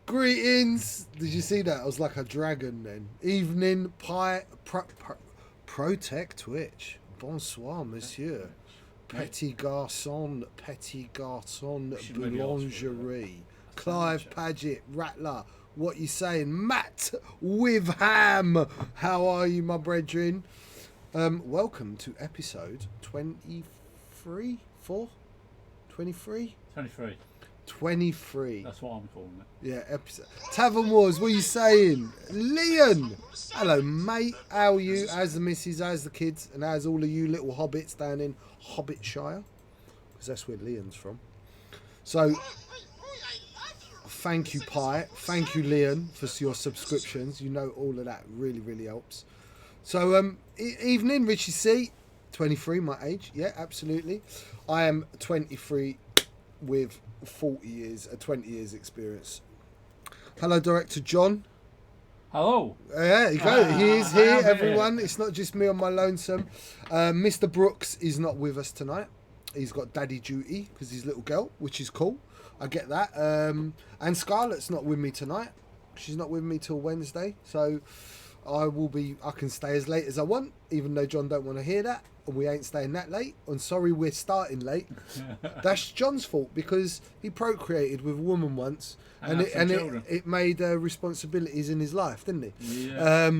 Greetings. Did you see that? I was like a dragon then. Evening pie. Protect Twitch. Bonsoir, monsieur. Petit garçon, boulangerie. Clive Paget, Rattler. What you saying? Matt with ham. How are you, my brethren? Welcome to episode 23? 4? 23? 23. 23. That's what I'm calling it. Yeah, episode. Tavern Wars, what are you saying? Leon! Hello, mate. How are you? How's the missus? How's the kids? And how's all of you little hobbits down in Hobbitshire? Because that's where Leon's from. So, thank you, Pie. Thank you, Leon, for your subscriptions. You know all of that really, really helps. So, evening, Richie C. 23, my age. Yeah, absolutely. I am 23 with 20 years experience. Hello, Director John. Hello. There you go. He is here, everyone. It's not just me on my lonesome. Mr. Brooks is not with us tonight. He's got daddy duty because he's a little girl, which is cool. I get that. And Scarlett's not with me tonight. She's not with me till Wednesday. So I can stay as late as I want, even though John don't want to hear that. And we ain't staying that late. I'm sorry we're starting late. That's John's fault because he procreated with a woman once and it made responsibilities in his life, didn't he? Yeah.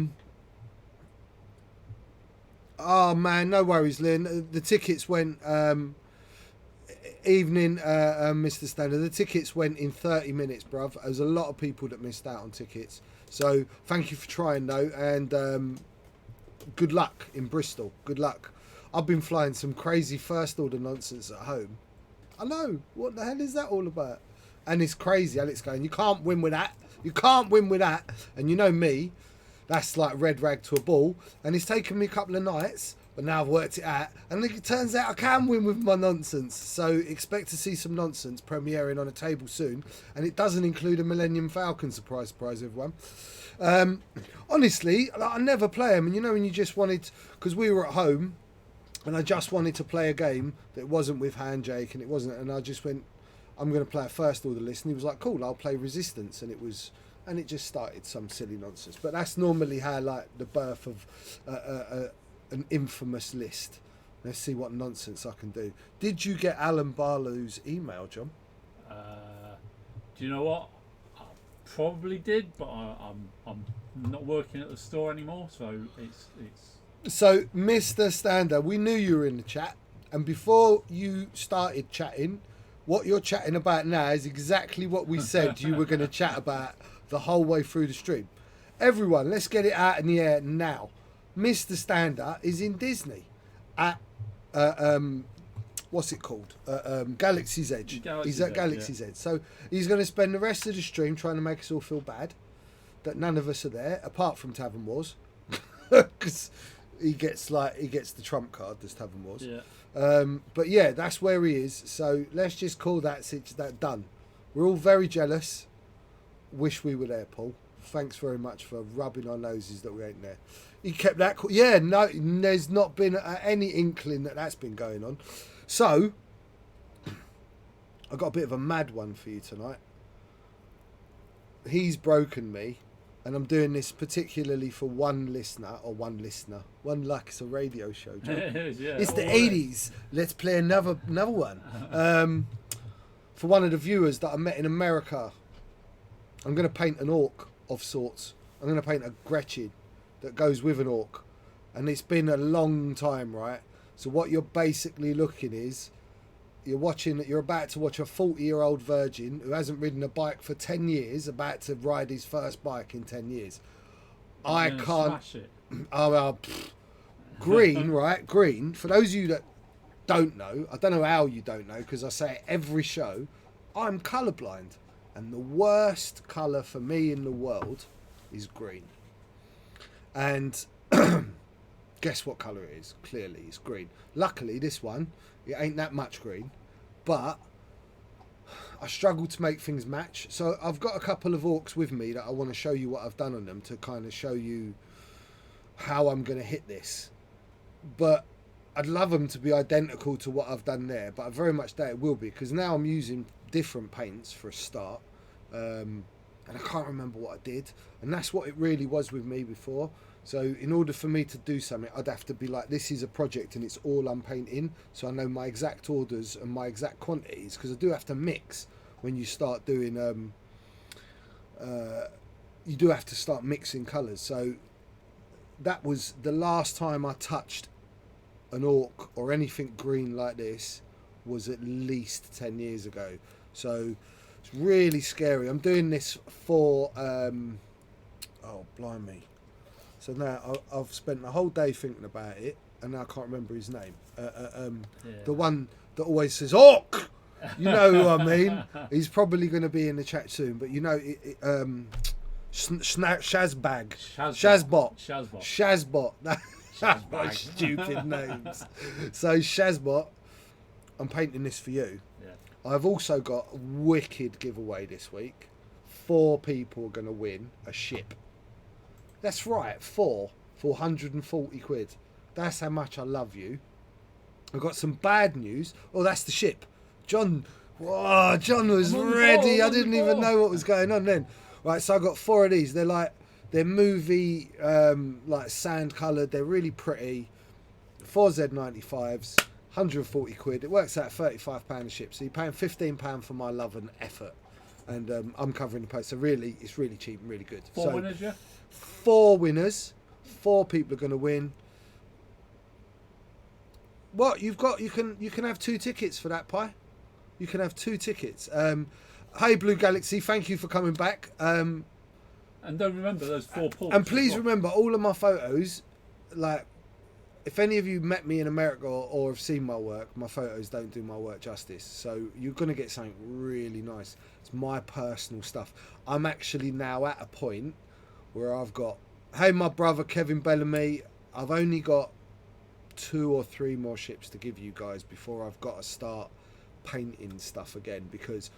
Oh man, no worries, Lynn. The tickets went evening, Mr. Standard. The tickets went in 30 minutes, bruv. There's a lot of people that missed out on tickets. So thank you for trying though, and good luck in Bristol. Good luck. I've been flying some crazy first order nonsense at home. I know. What the hell is that all about? And it's crazy. Alex going, you can't win with that. You can't win with that. And you know me, that's like red rag to a ball. And it's taken me a couple of nights, but now I've worked it out. And it turns out I can win with my nonsense. So expect to see some nonsense premiering on a table soon. And it doesn't include a Millennium Falcon surprise, everyone. Honestly, I never play them. And you know when you just wanted, because we were at home, and I just wanted to play a game that wasn't with Handjake, and I just went, I'm going to play a first order list, and he was like, cool, I'll play Resistance, and it just started some silly nonsense. But that's normally how, like, the birth of an infamous list. Let's see what nonsense I can do. Did you get Alan Barlow's email, John? Do you know what? I probably did, but I'm not working at the store anymore, so it's. So, Mr. Stander, we knew you were in the chat, and before you started chatting, what you're chatting about now is exactly what we said you were going to chat about the whole way through the stream. Everyone, let's get it out in the air now. Mr. Stander is in Disney at, what's it called? Galaxy's Edge. He's at Galaxy's Edge. So, he's going to spend the rest of the stream trying to make us all feel bad that none of us are there, apart from Tavern Wars. Because he gets the trump card, this Tavern Wars. Yeah. But yeah, that's where he is. So let's just call that done. We're all very jealous. Wish we were there, Paul. Thanks very much for rubbing our noses that we ain't there. He kept that. Yeah, no, there's not been any inkling that that's been going on. So I got a bit of a mad one for you tonight. He's broken me. And I'm doing this particularly for one listener, like it's a radio show. It's the 80s. Let's play another one. For one of the viewers that I met in America, I'm going to paint an orc of sorts. I'm going to paint a Gretchen that goes with an orc. And it's been a long time, right? So what you're basically looking is, you're about to watch a 40-year-old virgin who hasn't ridden a bike for 10 years, about to ride his first bike in 10 years. I can't. Smash it. Green, right? Green. For those of you that don't know, I don't know how you don't know, because I say it every show, I'm colourblind. And the worst colour for me in the world is green. And guess what colour it is? Clearly, it's green. Luckily, this one, it ain't that much green, but I struggle to make things match. So I've got a couple of orcs with me that I want to show you what I've done on them to kind of show you how I'm going to hit this. But I'd love them to be identical to what I've done there, but I very much doubt it will be, because now I'm using different paints for a start. and I can't remember what I did. And that's what it really was with me before. So in order for me to do something, I'd have to be like, this is a project and it's all I'm painting, so I know my exact orders and my exact quantities, because I do have to mix when you start doing you do have to start mixing colours. So that was the last time I touched an orc or anything green like this, was at least 10 years ago. So it's really scary. I'm doing this for oh blimey. So now I've spent the whole day thinking about it, and now I can't remember his name. The one that always says "orc." You know who I mean. He's probably going to be in the chat soon, but you know, Shazbag, Shazbot. Shazbot. Stupid names. So Shazbot, I'm painting this for you. Yeah. I've also got a wicked giveaway this week. 4 people are going to win a ship. That's right, 4 for 140 quid. That's how much I love you. I've got some bad news. Oh, that's the ship. John was ready. I didn't even know what was going on then. Right, so I got 4 of these. They're movie, like sand coloured. They're really pretty. 4 Z95s, 140 quid. It works out £35 a ship. So you're paying £15 for my love and effort. And I'm covering the post. So really, it's really cheap and really good. 4 winners, yeah? 4 winners. 4 people are going to win. What you can have 2 tickets for that, Pie. You can have 2 tickets. Hey Blue Galaxy, thank you for coming back. And don't remember those 4 pools. And please remember, all of my photos, like, if any of you met me in America or have seen my work, my photos don't do my work justice. So you're going to get something really nice. It's my personal stuff. I'm actually now at a point where I've got, hey, my brother Kevin Bellamy, I've only got 2 or 3 more ships to give you guys before I've got to start painting stuff again, because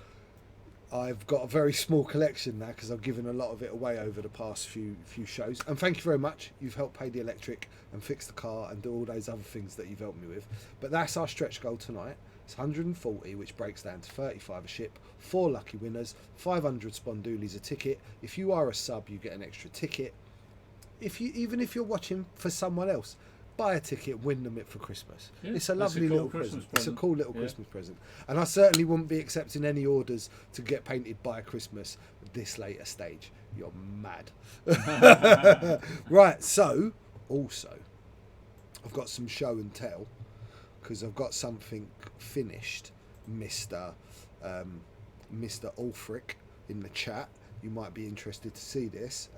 I've got a very small collection now, because I've given a lot of it away over the past few shows. And thank you very much. You've helped pay the electric and fix the car and do all those other things that you've helped me with. But that's our stretch goal tonight. It's 140, which breaks down to 35 a ship, 4 lucky winners, 500 Spondoolies a ticket. If you are a sub, you get an extra ticket. Even if you're watching for someone else, buy a ticket, win them it for Christmas. Yeah, it's a lovely little present. It's a cool little Christmas present. And I certainly wouldn't be accepting any orders to get painted by Christmas at this later stage. You're mad. Right, so, also, I've got some show and tell, because I've got something finished, Mr. Ulfric in the chat. You might be interested to see this.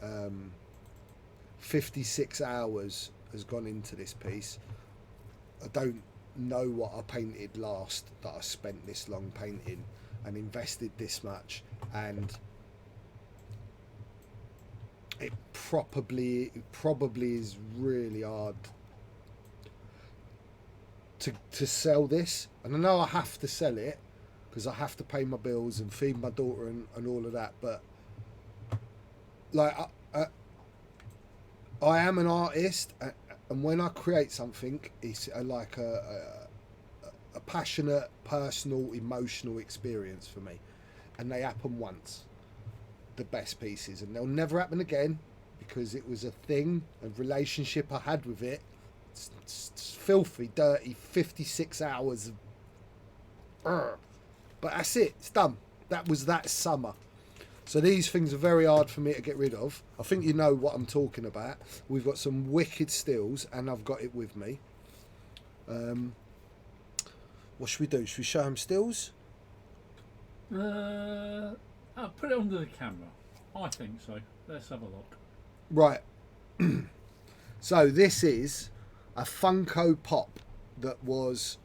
56 hours has gone into this piece. I don't know what I painted last that I spent this long painting and invested this much, and it probably is really hard to sell this. And I know I have to sell it because I have to pay my bills and feed my daughter and all of that, but like I am an artist, and when I create something, it's like a passionate, personal, emotional experience for me. And they happen once, the best pieces, and they'll never happen again, because it was a thing, a relationship I had with it. It's filthy, dirty, 56 hours of... But that's it, it's done. That was that summer. So these things are very hard for me to get rid of. I think you know what I'm talking about. We've got some wicked stills, and I've got it with me. What should we do? Should we show them stills? I'll put it under the camera. I think so. Let's have a look. Right. So this is a Funko Pop that was...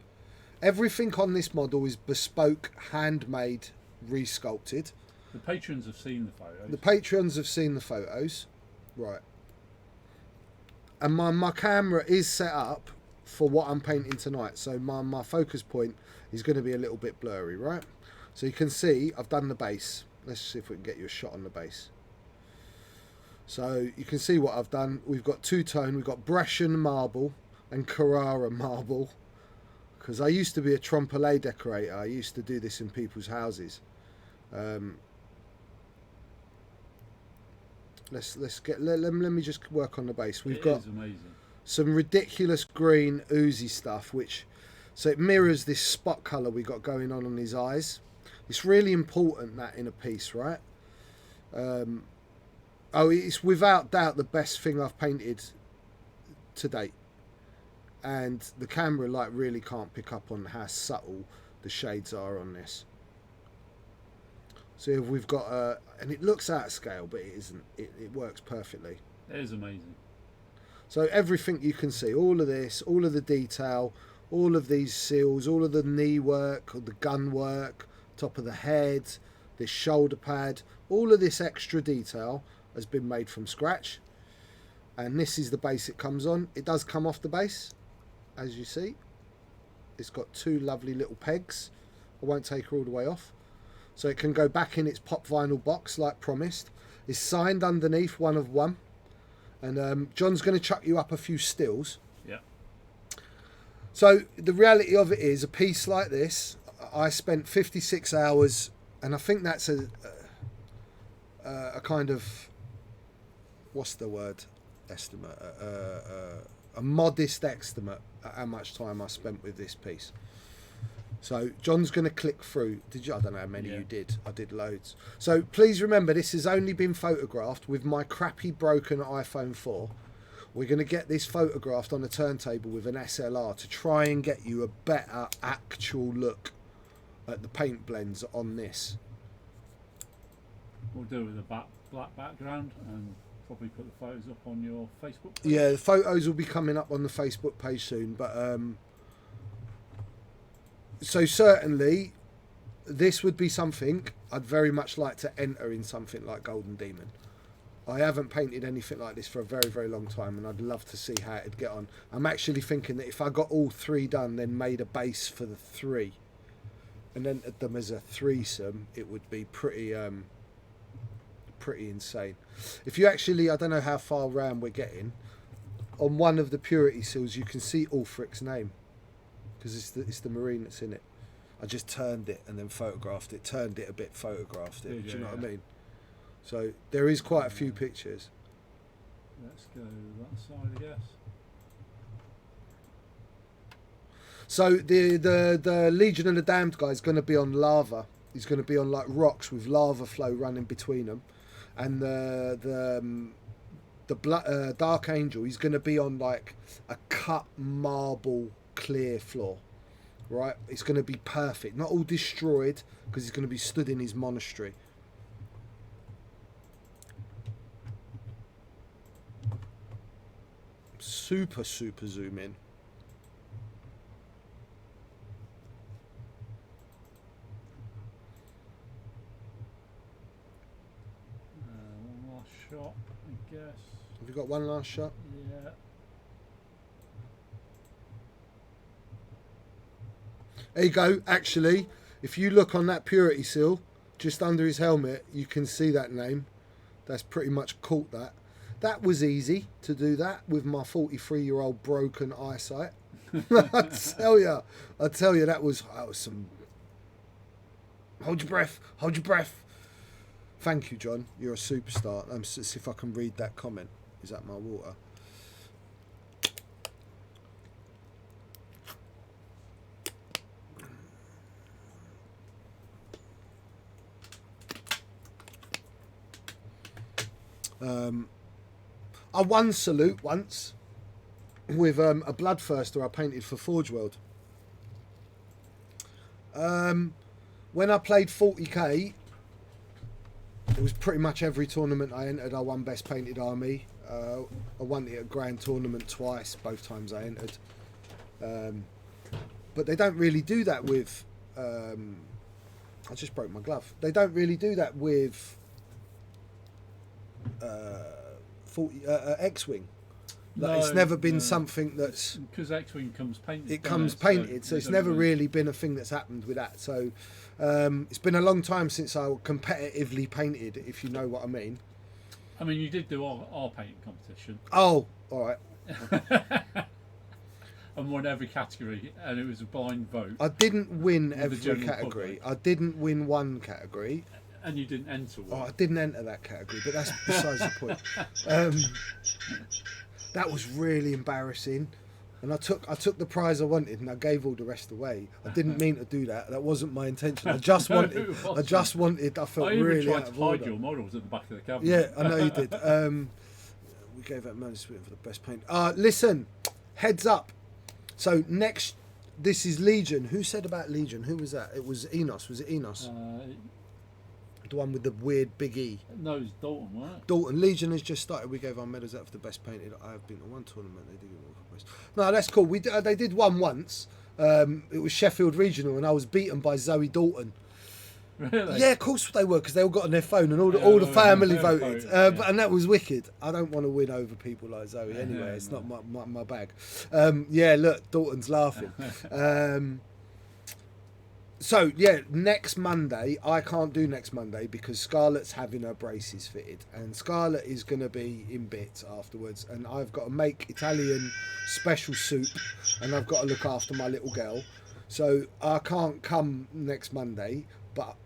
Everything on this model is bespoke, handmade, resculpted. The patrons have seen the photos. The patrons have seen the photos. Right. And my camera is set up for what I'm painting tonight. So my focus point is going to be a little bit blurry, right? So you can see I've done the base. Let's see if we can get you a shot on the base. So you can see what I've done. We've got two-tone. We've got Brescian marble and Carrara marble. Because I used to be a trompe-l'oeil decorator. I used to do this in people's houses. Let me just work on the base. We've It got is amazing. some ridiculous green oozy stuff, so it mirrors this spot colour we got going on his eyes. It's really important that in a piece, right? It's without doubt the best thing I've painted to date, and the camera like really can't pick up on how subtle the shades are on this. So if we've got and it looks out of scale, but it isn't. It works perfectly. It is amazing. So everything you can see, all of this, all of the detail, all of these seals, all of the knee work, or the gun work, top of the head, this shoulder pad, all of this extra detail has been made from scratch. And this is the base it comes on. It does come off the base, as you see. It's got two lovely little pegs. I won't take her all the way off. So it can go back in its pop vinyl box like promised. It's signed underneath, 1 of 1. And John's going to chuck you up a few stills. Yeah. So the reality of it is, a piece like this, I spent 56 hours, and I think that's a kind of, what's the word? Estimate. A modest estimate at how much time I spent with this piece. So John's going to click through. Did you? I don't know how many you did. I did loads. So please remember, this has only been photographed with my crappy broken iPhone 4. We're going to get this photographed on a turntable with an SLR to try and get you a better actual look at the paint blends on this. We'll do it with a black background and probably put the photos up on your Facebook page. Yeah, the photos will be coming up on the Facebook page soon, but so certainly this would be something I'd very much like to enter in something like Golden Demon. I haven't painted anything like this for a very, very long time, and I'd love to see how it'd get on. I'm actually thinking that if I got all 3 done, then made a base for the 3, and entered them as a threesome, it would be pretty insane. If you actually, I don't know how far round we're getting, on one of the purity seals you can see Ulfric's name, because it's the marine that's in it. I just turned it and then photographed it, turned it a bit, photographed it. Do you know what I mean? So there is quite a few pictures. Let's go that side, I guess. So the Legion of the Damned guy is going to be on lava. He's going to be on like rocks with lava flow running between them, and the Dark Angel, he's going to be on like a cut marble clear floor, right? It's going to be perfect, not all destroyed, because he's going to be stood in his monastery. Super zoom in. One last shot, I guess. Have you got one last shot? Yeah. There you go. Actually, if you look on that purity seal, just under his helmet, you can see that name. That's pretty much caught that. That was easy to do that with my 43-year-old broken eyesight. I tell you, that was some. Hold your breath. Hold your breath. Thank you, John. You're a superstar. Let's see if I can read that comment. Is that my water? I won Salute once with a Bloodthirster I painted for Forge World. When I played 40k, it was pretty much every tournament I entered, I won Best Painted Army. I won it at Grand Tournament twice, both times I entered. But they don't really do that with... I just broke my glove. They don't really do that with... X-Wing. Like, it's never been something that's... Because X-Wing comes painted. It comes painted, so it's never really been a thing that's happened with that. So it's been a long time since I competitively painted, if you know what I mean. I mean, you did do our painting competition. Oh, all right. And won every category, and it was a blind vote. I didn't win every general category. public. I didn't win one category. And you didn't enter Oh, one. I didn't enter that category, but that's besides the point. That was really embarrassing. And I took the prize I wanted, and I gave all the rest away. I didn't mean to do that. That wasn't my intention. I just wanted. I felt I even really tried out to of hide order. your models at the back of the cabinet. Yeah, I know you did. We gave that man for the best paint. Listen, heads up. So this is Legion. Who said about Legion? Who was that? It was Enos. Was it Enos? The one with the weird big E. No, it's Dalton, right? Dalton. Legion has just started. We gave our medals out for the best painted. I have been to one tournament. They did give one for best. No, that's cool. They did one once. It was Sheffield Regional, and I was beaten by Zoe Dalton. Really? Yeah, of course they were, because they all got on their phone and all the family voted. And that was wicked. I don't want to win over people like Zoe anyway. It's not my bag. Yeah, look, Dalton's laughing. So, yeah, next Monday, I can't do next Monday because Scarlett's having her braces fitted. And Scarlett is going to be in bits afterwards. And I've got to make Italian special soup. And I've got to look after my little girl. So I can't come next Monday. But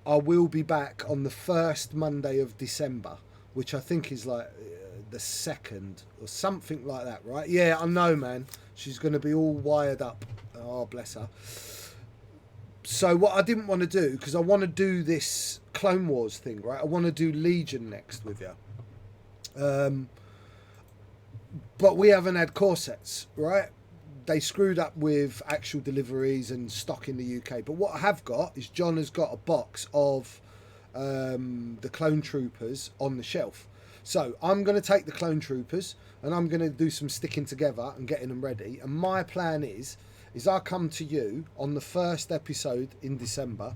I will be back on the first Monday of December, which I think is like the 2nd or something like that, right? Yeah, I know, man. She's going to be all wired up. Oh, bless her. So what I didn't want to do, because I want to do this Clone Wars thing, right? I want to do Legion next with you. But we haven't had core sets, right? They screwed up with actual deliveries and stock in the UK. But what I have got is John has got a box of the Clone Troopers on the shelf. So I'm going to take the Clone Troopers and I'm going to do some sticking together and getting them ready. And my plan is I come to you on the first episode in December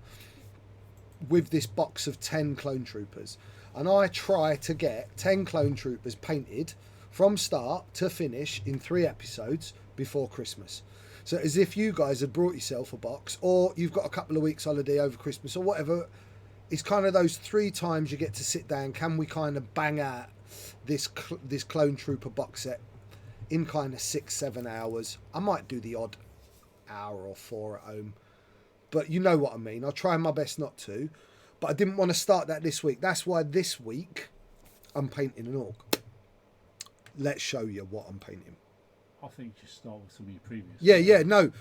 with this box of 10 Clone Troopers. And I try to get 10 Clone Troopers painted from start to finish in 3 episodes before Christmas. So as if you guys had brought yourself a box, or you've got a couple of weeks holiday over Christmas or whatever. It's kind of those 3 times you get to sit down. Can we kind of bang out this Clone Trooper box set in kind of 6-7 hours? I might do the odd hour or 4 at home, but you know what I mean. I'll try my best not to, but I didn't want to start that this week. That's why this week I'm painting an orc. Let's show you what I'm painting. I think you start with some of your previous. Yeah, no.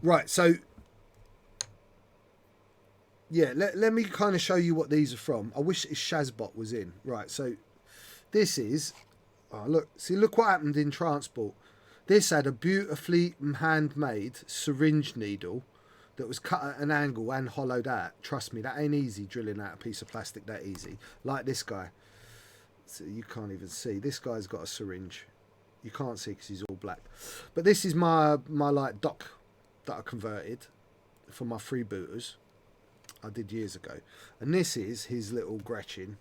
Right, so yeah, let me kind of show you what these are from. I wish Shazbot was in. Right, so this is, look what happened in transport. This had a beautifully handmade syringe needle that was cut at an angle and hollowed out. Trust me, that ain't easy, drilling out a piece of plastic that easy. Like this guy. So you can't even see. This guy's got a syringe. You can't see because he's all black. But this is my like dock that I converted for my freebooters. I did years ago. And this is his little Gretchen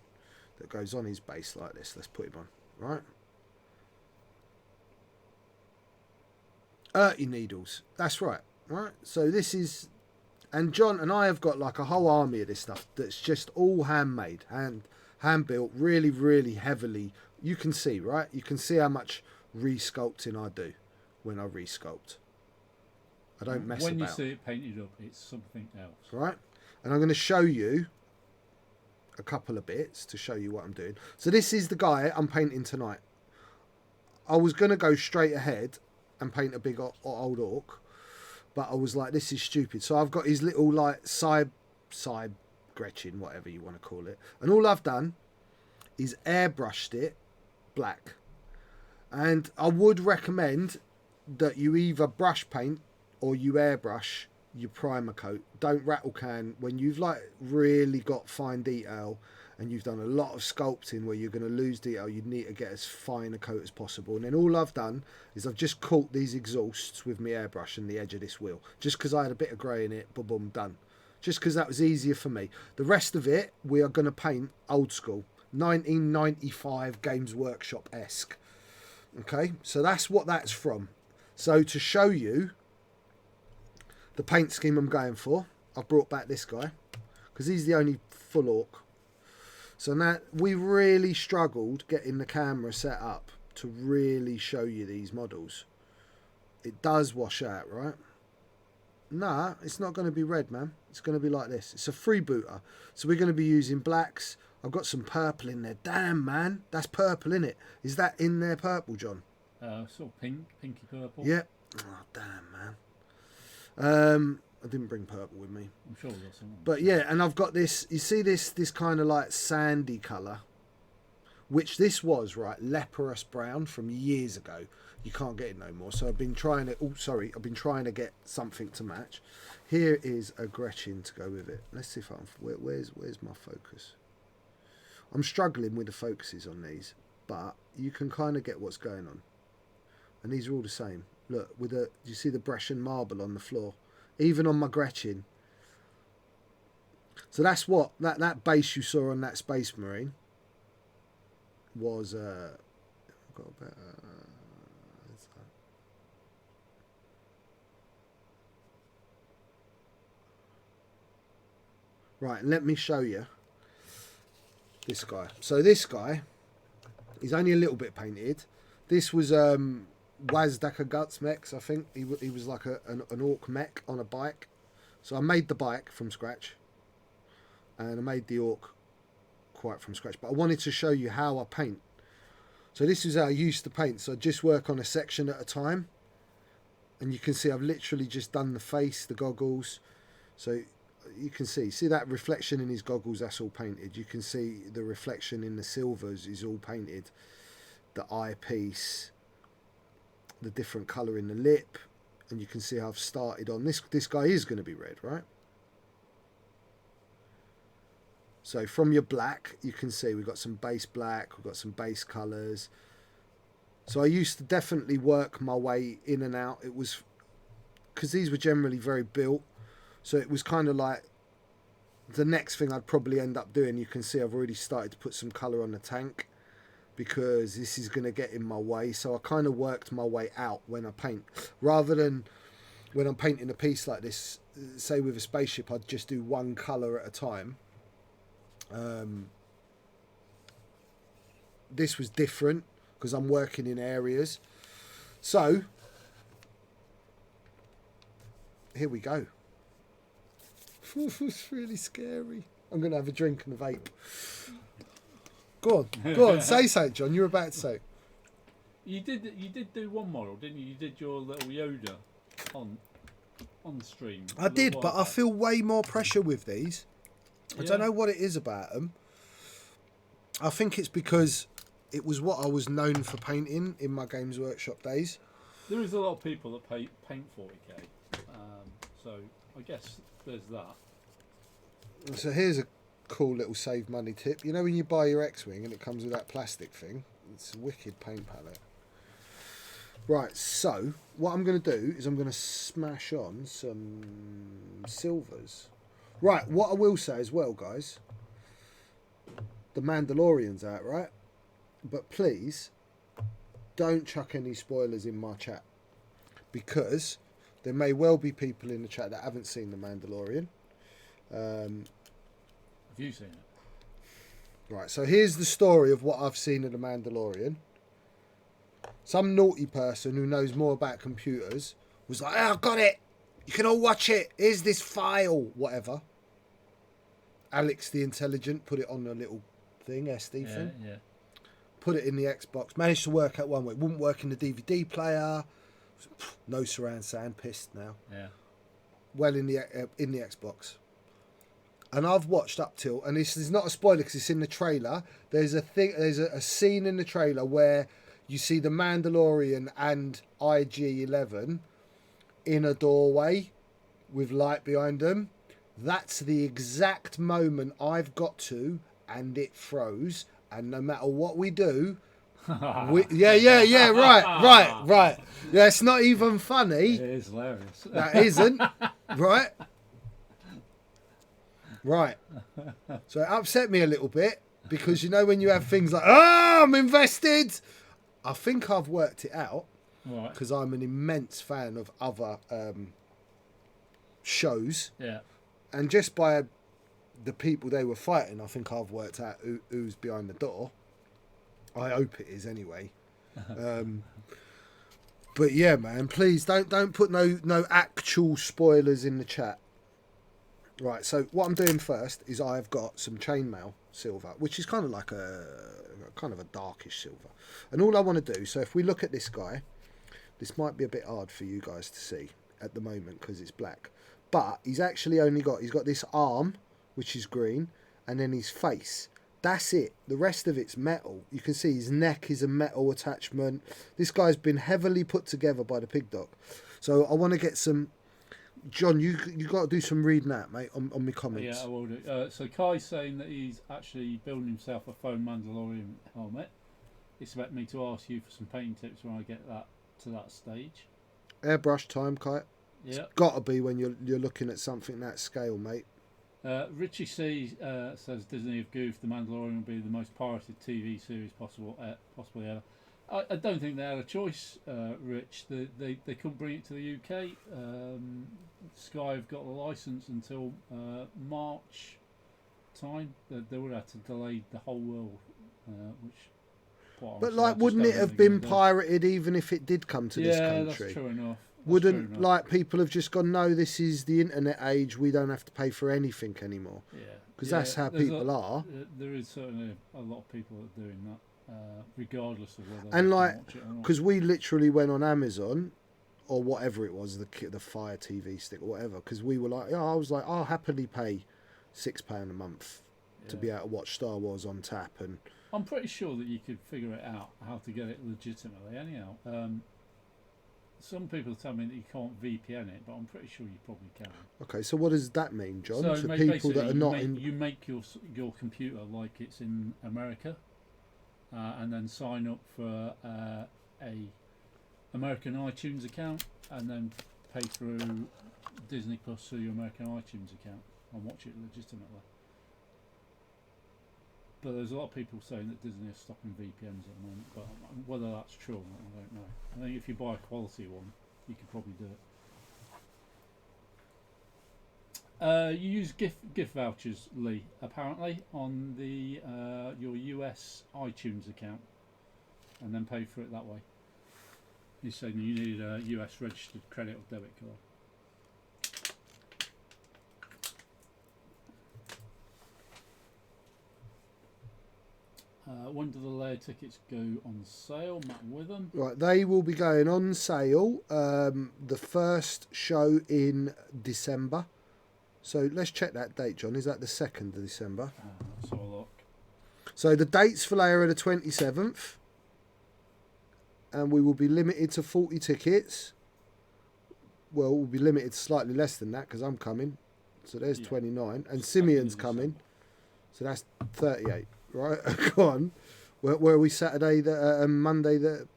that goes on his base like this. Let's put him on, right? Erty needles. That's right. So this is, and John and I have got like a whole army of this stuff that's just all handmade, hand built, really, really heavily. You can see, right? You can see how much resculpting I do when I resculpt. I don't mess about. When you see it painted up, it's something else. Right? And I'm going to show you a couple of bits to show you what I'm doing. So this is the guy I'm painting tonight. I was going to go straight ahead and paint a big old orc, but I was like, this is stupid. So I've got his little like side Gretchen, whatever you want to call it, and all I've done is airbrushed it black. And I would recommend that you either brush paint or you airbrush your primer coat. Don't rattle can when you've like really got fine detail and you've done a lot of sculpting where you're going to lose detail. You need to get as fine a coat as possible. And then all I've done is I've just caught these exhausts with my airbrush and the edge of this wheel, just because I had a bit of grey in it. Boom, boom, done. Just because that was easier for me. The rest of it we are going to paint old school 1995 Games Workshop-esque. Okay, so that's what that's from. So to show you the paint scheme I'm going for, I've brought back this guy because he's the only full orc. So now we really struggled getting the camera set up to really show you these models. It does wash out, right? Nah, it's not going to be red, man. It's going to be like this. It's a freebooter. So we're going to be using blacks. I've got some purple in there. Damn, man. That's purple, in it. Is that in there purple, John? Sort of pinky purple. Yeah. Oh, damn, man. I didn't bring purple with me. I'm sure we've got some. But yeah, and I've got this. You see this kind of like sandy colour, which this was, right, leprous brown from years ago. You can't get it no more. So I've been trying to. Oh, sorry. I've been trying to get something to match. Here is a Gretchen to go with it. Let's see if I'm. Where's my focus? I'm struggling with the focuses on these, but you can kind of get what's going on. And these are all the same. Look, with the. Do you see the Brescian marble on the floor? Even on my Gretchen. So that's what that base you saw on that Space Marine was. I've got a better. Right, let me show you this guy. So this guy, he's only a little bit painted. This was Wazdaka Guts mechs, I think. He was like an orc mech on a bike. So I made the bike from scratch. And I made the orc quite from scratch. But I wanted to show you how I paint. So this is how I used to paint. So I just work on a section at a time. And you can see I've literally just done the face, the goggles. So you can see that reflection in his goggles, that's all painted. You can see the reflection in the silvers is all painted. The eyepiece, the different colour in the lip, and you can see how I've started on this. This guy is going to be red, right? So from your black, you can see we've got some base black, we've got some base colours. So I used to definitely work my way in and out. It was because these were generally very built. So it was kind of like the next thing I'd probably end up doing. You can see I've already started to put some colour on the tank because this is going to get in my way. So I kind of worked my way out when I paint. Rather than when I'm painting a piece like this, say with a spaceship, I'd just do one colour at a time. This was different because I'm working in areas. So here we go. It's really scary. I'm going to have a drink and a vape. Go on, say something, John. You're about to say. You did do one model, didn't you? You did your little Yoda on stream. I did, but I feel way more pressure with these. I don't know what it is about them. I think it's because it was what I was known for painting in my Games Workshop days. There is a lot of people that paint 40k, so I guess there's that. So here's a cool little save money tip. You know when you buy your X-Wing and it comes with that plastic thing? It's a wicked paint palette. Right, so what I'm going to do is I'm going to smash on some silvers. Right, what I will say as well, guys, the Mandalorian's out, right? But please, don't chuck any spoilers in my chat. Because there may well be people in the chat that haven't seen the Mandalorian. Have you seen it? Right, so here's the story of what I've seen of the Mandalorian. Some naughty person who knows more about computers was like, oh, I've got it. You can all watch it. Here's this file. Whatever. Alex the Intelligent put it on a little thing, SD thing. Yeah. Put it in the Xbox. Managed to work out one way. It wouldn't work in the DVD player. No surround sound. Pissed now. Yeah. Well, in the Xbox. And I've watched up till, and this is not a spoiler because it's in the trailer. There's a scene in the trailer where you see the Mandalorian and IG-11 in a doorway with light behind them. That's the exact moment I've got to, and it froze. And no matter what we do, right. Yeah, it's not even funny. It is hilarious. That isn't, right? Right. So it upset me a little bit because you know when you have things like, I'm invested. I think I've worked it out because I'm an immense fan of other shows. Yeah. And just by the people they were fighting, I think I've worked out who's behind the door. I hope it is anyway. But yeah, man, please don't put no actual spoilers in the chat. Right, so what I'm doing first is I've got some chainmail silver, which is kind of like a darkish silver. And all I want to do, so if we look at this guy, this might be a bit hard for you guys to see at the moment because it's black. But he's actually he's got this arm, which is green, and then his face. That's it. The rest of it's metal. You can see his neck is a metal attachment. This guy's been heavily put together by the pig doc. So I want to get some... John, you got to do some reading out, mate, on my comments. Yeah, I will do. So Kai's saying that he's actually building himself a foam Mandalorian helmet. Expect me to ask you for some painting tips when I get to that stage. Airbrush time, Kite. Yeah. It's got to be when you're looking at something that scale, mate. Richie C says Disney have goofed. The Mandalorian will be the most pirated TV series possibly ever. I don't think they had a choice, Rich. They couldn't bring it to the UK. Sky have got the license until March time. They would have to delay the whole world, which. But like, wouldn't it have been pirated even if it did come to this country? Yeah, that's true enough. Wouldn't like people have just gone, no, this is the internet age, we don't have to pay for anything anymore? Yeah, because that's how people are. There is certainly a lot of people that are doing that, regardless of whether. And like, because we literally went on Amazon or whatever it was, the Fire TV stick or whatever, because we were like, I was like, I'll happily pay £6 a month to be able to watch Star Wars on tap. And I'm pretty sure that you could figure it out how to get it legitimately. Anyhow. Some people tell me that you can't VPN it, but I'm pretty sure you probably can. Okay, so what does that mean, John? So to people that are not you make your computer like it's in America, and then sign up for a American iTunes account, and then pay through Disney Plus through your American iTunes account and watch it legitimately. But there's a lot of people saying that Disney is stopping VPNs at the moment, but whether that's true or not, I don't know. I think if you buy a quality one, you could probably do it. You use gift vouchers, Lee, apparently, on the your US iTunes account, and then pay for it that way. He's saying you need a US registered credit or debit card. When do the layer tickets go on sale? Matt Witham. Right, they will be going on sale. The first show in December. So let's check that date, John. Is that the 2nd of December? Let's have a look. So the dates for layer are the 27th. And we will be limited to 40 tickets. Well, we'll be limited to slightly less than that because I'm coming. So there's 29. And Simeon's coming. So that's 38. Right, go on. Where are we Saturday? Monday the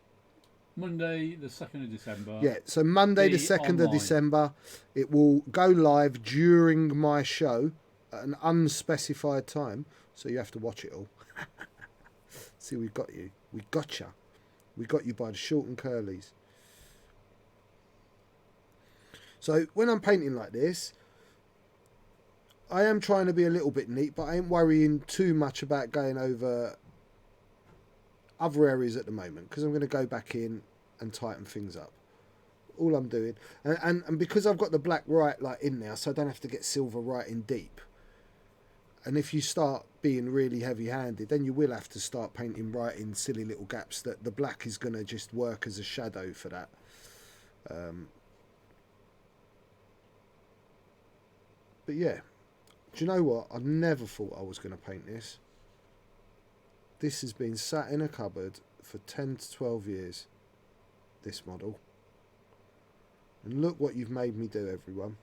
2nd of December. Yeah, so Monday the 2nd of December. It will go live during my show at an unspecified time. So you have to watch it all. See, we got you. We got you. We got you by the short and curlies. So when I'm painting like this, I am trying to be a little bit neat, but I ain't worrying too much about going over other areas at the moment because I'm going to go back in and tighten things up. All I'm doing, and because I've got the black right like in now, so I don't have to get silver right in deep. And if you start being really heavy-handed, then you will have to start painting right in silly little gaps that the black is going to just work as a shadow for that. But yeah. Do you know what? I never thought I was going to paint this. This has been sat in a cupboard for 10 to 12 years, this model. And look what you've made me do, everyone.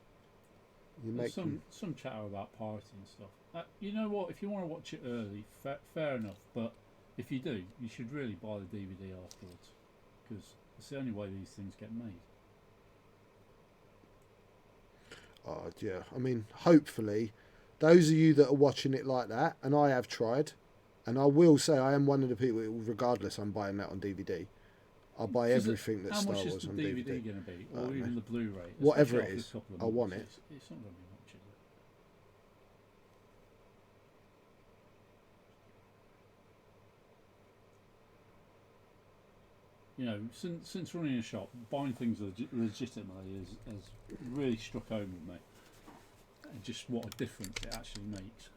There's some chatter about pirating and stuff. You know what? If you want to watch it early, fair enough. But if you do, you should really buy the DVD afterwards. Because it's the only way these things get made. Oh, yeah. I mean, hopefully... Those of you that are watching it like that, and I have tried, and I will say I am one of the people, regardless, I'm buying that on DVD. I'll buy everything that's Star Wars on DVD. How much is the DVD going to be, or even the Blu-ray? Whatever it is, I want it. It's not going to be much, is it? you know, since running a shop, buying things legitimately has really struck home with me. And just what a difference it actually makes.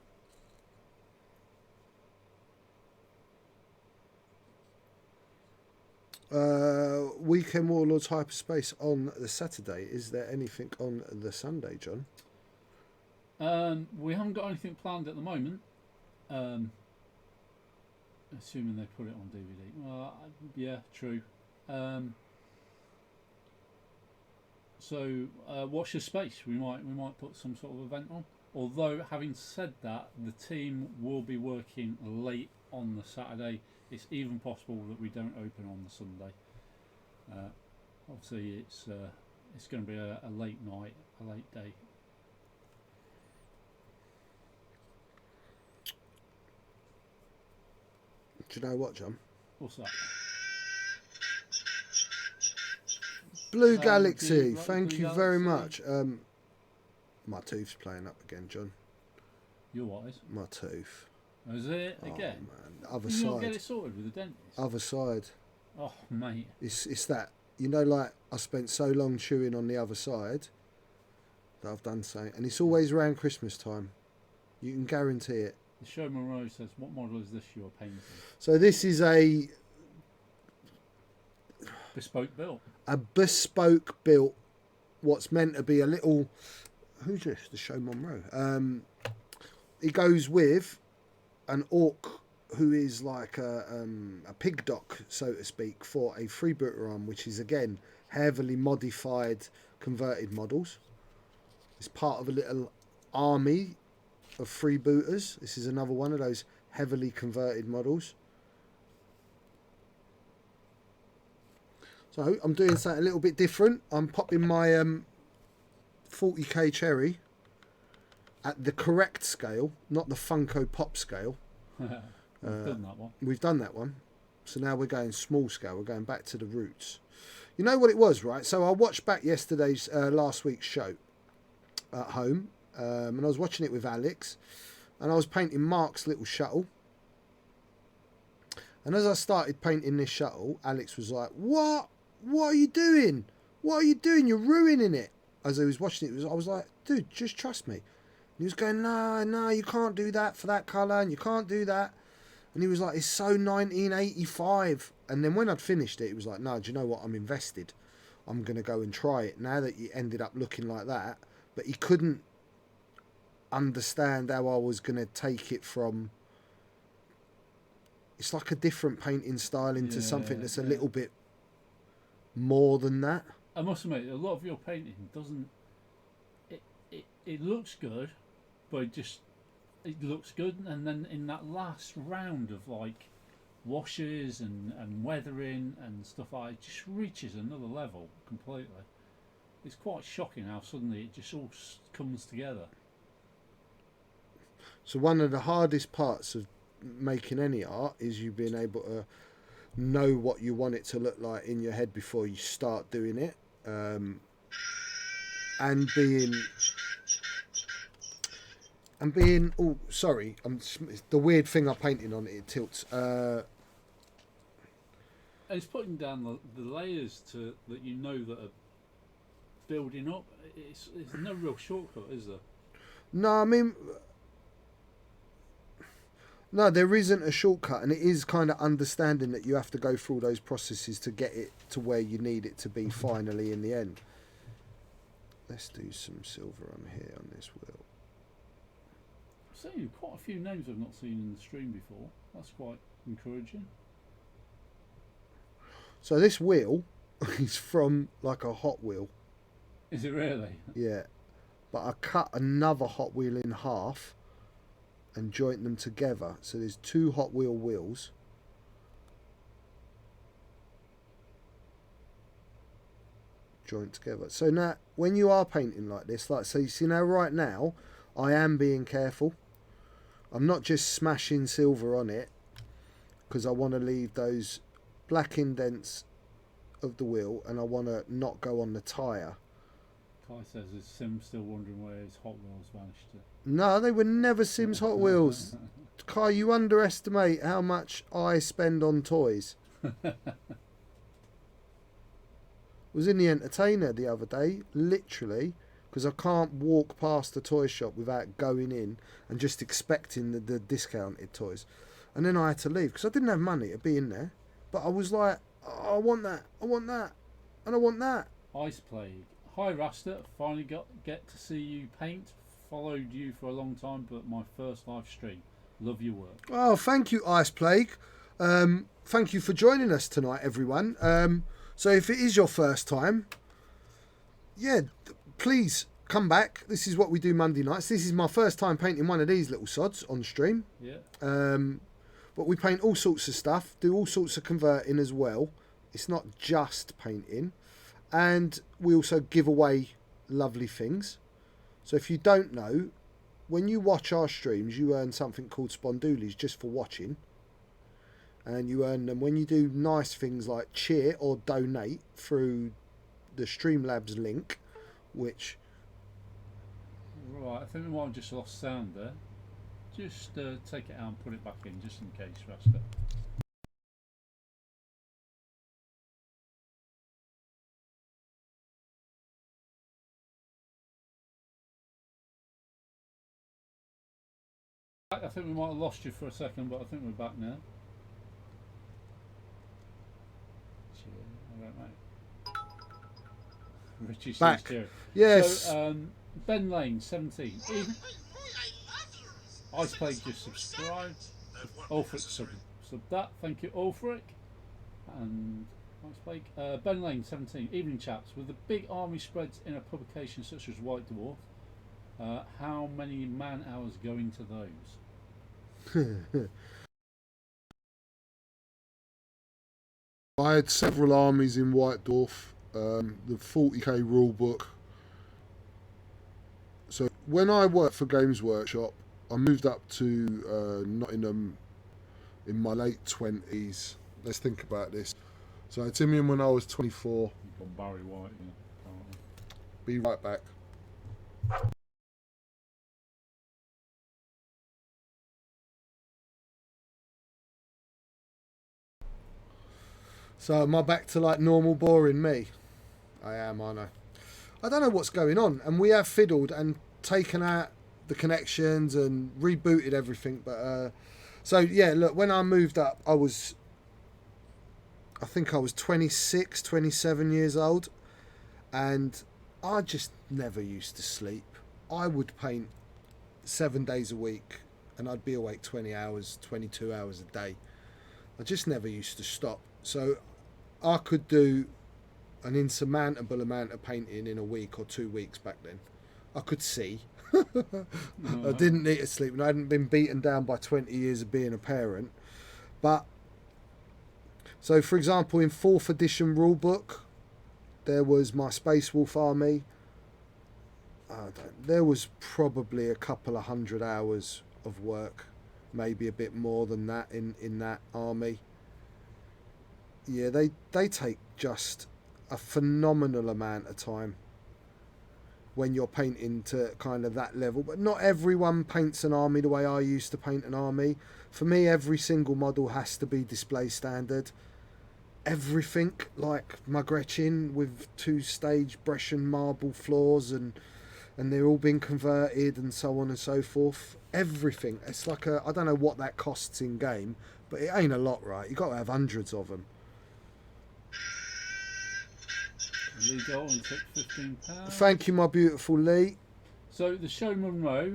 Weekend Warlords Hyperspace on the Saturday. Is there anything on the Sunday, John? We haven't got anything planned at the moment. Assuming they put it on DVD. Well, yeah, true. So watch your space. We might put some sort of event on. Although, having said that, the team will be working late on the Saturday. It's even possible that we don't open on the Sunday. Obviously, it's going to be a late night, a late day. Do you know what, John? What's that? Blue Galaxy, Blue thank you Galaxy. very much. My tooth's playing up again, John. Your what is? My tooth. Is it Oh again? man, other Did you not get side. it sorted with the dentist? Other side. Oh, mate. It's that, you know, like I spent so long chewing on the other side that I've done so, and it's always around Christmas time. You can guarantee it. The show Monroe says, "What model is this you're painting?" So this is a Bespoke built. bespoke built, what's meant to be a little. Who's this? The show Monroe. It goes with an orc who is like a pig doc, so to speak, for a freebooter arm, which is again heavily modified, converted models. It's part of a little army of freebooters. This is another one of those heavily converted models. So I'm doing something a little bit different. I'm popping my 40k cherry at the correct scale, not the Funko Pop scale. We've done that one. We've done that one. So now we're going small scale. We're going back to the roots. You know what it was, right? So I watched back yesterday's, last week's show at home. And I was watching it with Alex. And I was painting Mark's little shuttle. And as I started painting this shuttle, Alex was like, "What? What are you doing? What are you doing? You're ruining it." As I was watching it, I was like, "Dude, just trust me." And he was going, no, you can't do that for that colour, and you can't do that. And he was like, "It's so 1985. And then when I'd finished it, he was like, "No, do you know what? I'm invested. I'm going to go and try it." Now that you ended up looking like that. But he couldn't understand how I was going to take it from... It's like a different painting style into something that's a little bit more than that. I must admit, a lot of your painting doesn't. It looks good, but it looks good, and then in that last round of like washes and weathering and stuff like that, it just reaches another level completely. It's quite shocking how suddenly it just all comes together. So one of the hardest parts of making any art is you being able to know what you want it to look like in your head before you start doing it, and being oh sorry, the weird thing I painted on it tilts. It's putting down the layers that you know that are building up. It's no real shortcut, is there? No, I mean, no, there isn't a shortcut, and it is kind of understanding that you have to go through all those processes to get it to where you need it to be finally in the end. Let's do some silver on here on this wheel. I've seen quite a few names I've not seen in the stream before. That's quite encouraging. So this wheel is from like a Hot Wheel. Is it really? Yeah. But I cut another Hot Wheel in half and joint them together. So there's two Hot Wheel wheels. Joint together. So now, when you are painting like this, like, so you see now right now, I am being careful. I'm not just smashing silver on it because I want to leave those black indents of the wheel, and I want to not go on the tyre. Kai says, is Sim still wondering where his Hot Wheels vanished to? No, they were never Sims Hot Wheels. Kai, you underestimate how much I spend on toys. Was in the Entertainer the other day, literally, because I can't walk past the toy shop without going in and just expecting the discounted toys. And then I had to leave because I didn't have money to be in there. But I was like, oh, I want that, I want that, and I want that. Ice Plague. Hi Rasta, finally get to see you paint. Followed you for a long time, but my first live stream. Love your work. Oh, thank you, Ice Plague. Thank you for joining us tonight, everyone. So if it is your first time, yeah, please come back. This is what we do Monday nights. This is my first time painting one of these little sods on stream. Yeah. But we paint all sorts of stuff, do all sorts of converting as well. It's not just painting. And we also give away lovely things. So if you don't know, when you watch our streams, you earn something called spondoolies just for watching. And you earn them when you do nice things like cheer or donate through the Streamlabs link, which... Right, I think we might have just lost sound there. Just take it out and put it back in, just in case, Rasta. I think we might have lost you for a second, but I think we're back now. Alright, mate. Richie Back. Here. Yes. So, Ben Lane, 17. Even Ice Plague just subscribed. Ulfric sub that. Thank you, Ulfric. And Ice Plague. Ben Lane, 17. Evening, chaps. With the big army spreads in a publication such as White Dwarf, how many man hours go into those? I had several armies in White Dwarf, the 40k rulebook. So when I worked for Games Workshop, I moved up to Nottingham in my late 20s. Let's think about this. So I came in when I was 24. You've got Barry White, yeah, apparently. Be right back. So am I back to like normal boring me? I am, aren't I? I don't know what's going on. And we have fiddled and taken out the connections and rebooted everything. But so yeah, look, when I moved up, I think I was 26, 27 years old. And I just never used to sleep. I would paint 7 days a week and I'd be awake 20 hours, 22 hours a day. I just never used to stop. So I could do an insurmountable amount of painting in a week or 2 weeks back then. I could see. I didn't need to sleep and I hadn't been beaten down by 20 years of being a parent. But, so for example, in 4th edition rulebook, there was my Space Wolf army. There was probably a couple of 100 hours of work, maybe a bit more than that in that army. Yeah, they take just a phenomenal amount of time when you're painting to kind of that level. But not everyone paints an army the way I used to paint an army. For me, every single model has to be display standard. Everything, like my Gretchen with 2-stage Brescian marble floors and they're all been converted and so on and so forth. Everything. It's like I don't know what that costs in game, but it ain't a lot, right? You've got to have hundreds of them. Lee Dalton took £15. Thank you, my beautiful Lee. So the show Monroe,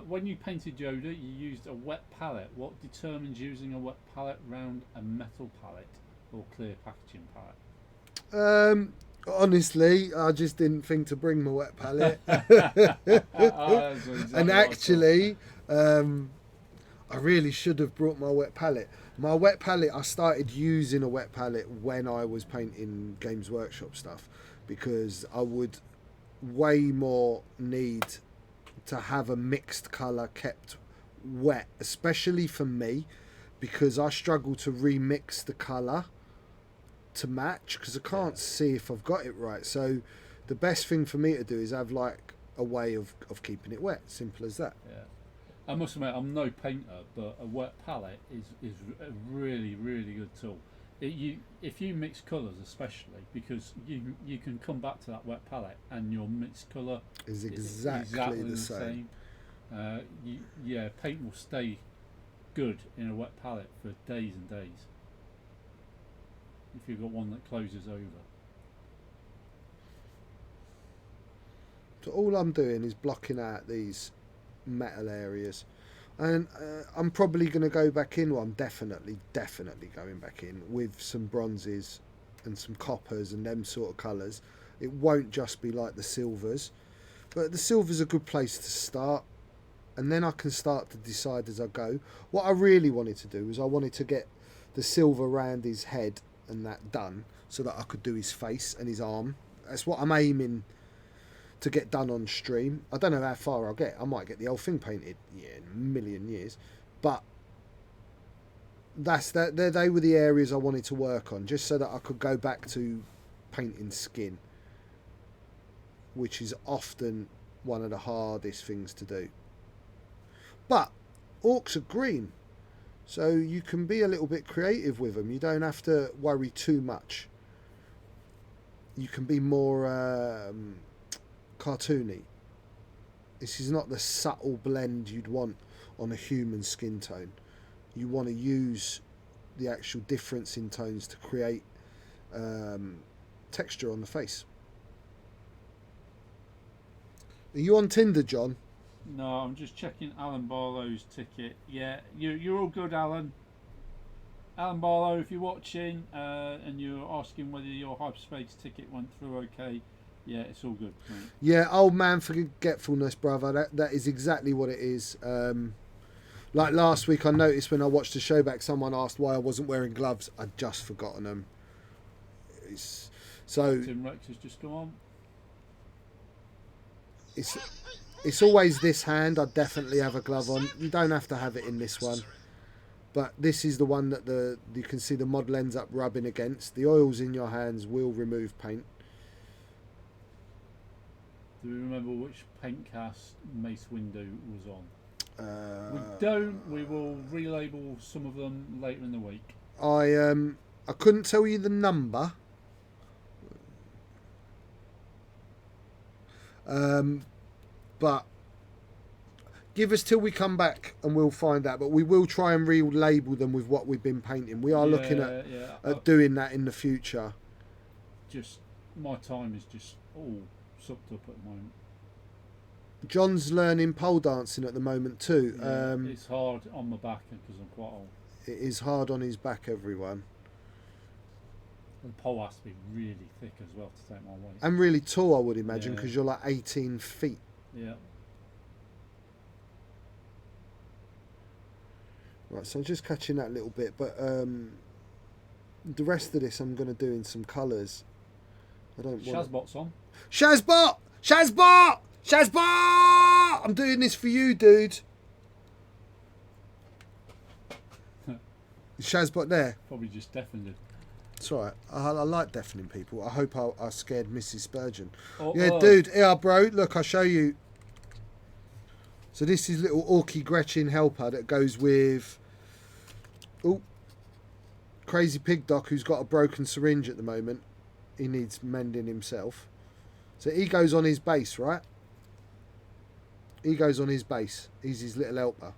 when you painted Yoda, you used a wet palette. What determines using a wet palette round a metal palette or clear packaging palette? Honestly, I just didn't think to bring my wet palette. Exactly And actually, I really should have brought my wet palette. My wet palette, I started using a wet palette when I was painting Games Workshop stuff, because I would way more need to have a mixed colour kept wet, especially for me, because I struggle to remix the colour to match because I can't see if I've got it right. So the best thing for me to do is have like a way of keeping it wet. Simple as that. Yeah. I must admit, I'm no painter, but a wet palette is a really, really good tool. if you mix colours, especially because you can come back to that wet palette and your mixed colour is exactly the same. Paint will stay good in a wet palette for days and days if you've got one that closes over. So all I'm doing is blocking out these metal areas, and I'm probably going to go back in. Well, I'm definitely going back in with some bronzes and some coppers and them sort of colours. It won't just be like the silvers, but the silver's a good place to start, and then I can start to decide as I go. What I really wanted to do was I wanted to get the silver around his head and that done so that I could do his face and his arm. That's what I'm aiming to get done on stream. I don't know how far I'll get. I might get the whole thing painted in a million years, but they were the areas I wanted to work on, just so that I could go back to painting skin, which is often one of the hardest things to do. But orcs are green, so you can be a little bit creative with them. You don't have to worry too much. You can be more cartoony. This is not the subtle blend you'd want on a human skin tone. You want to use the actual difference in tones to create texture on the face. Are you on Tinder, John? No, I'm just checking Alan Barlow's ticket. Yeah, you're all good, Alan. Alan Barlow, if you're watching and you're asking whether your hyperspace ticket went through okay, yeah, it's all good, mate. Yeah, old man forgetfulness, brother. That is exactly what it is. Like last week, I noticed when I watched the show back, someone asked why I wasn't wearing gloves. I'd just forgotten them. Tim Rex has just come on. It's always this hand. I definitely have a glove on. You don't have to have it in this one, but this is the one that you can see the model ends up rubbing against. The oils in your hands will remove paint. Do we remember which paint cast Maice window was on? We don't. We will relabel some of them later in the week. I couldn't tell you the number. But give us till we come back and we'll find out. But we will try and relabel them with what we've been painting. We are looking at doing that in the future. Just my time is just all sucked up at the moment. John's learning pole dancing at the moment too. Yeah, it's hard on my back because I'm quite old. It is hard on his back, everyone. And the pole has to be really thick as well to take my weight. And really tall, I would imagine, because you're like 18 feet. Yeah. Right, so I'm just catching that little bit, but the rest of this I'm going to do in some colours. I don't want. Shazbot's on. Shazbot! Shazbot! Shazbot! I'm doing this for you, dude. Is Shazbot there? Probably just deafened it. It's alright. I like deafening people. I hope I scared Mrs. Spurgeon. Dude. Here, bro. Look, I'll show you. So this is little Orky Gretchen helper that goes with... Oh. Crazy Pig Doc, who's got a broken syringe at the moment. He needs mending himself. So he goes on his base, right? He goes on his base. He's his little helper.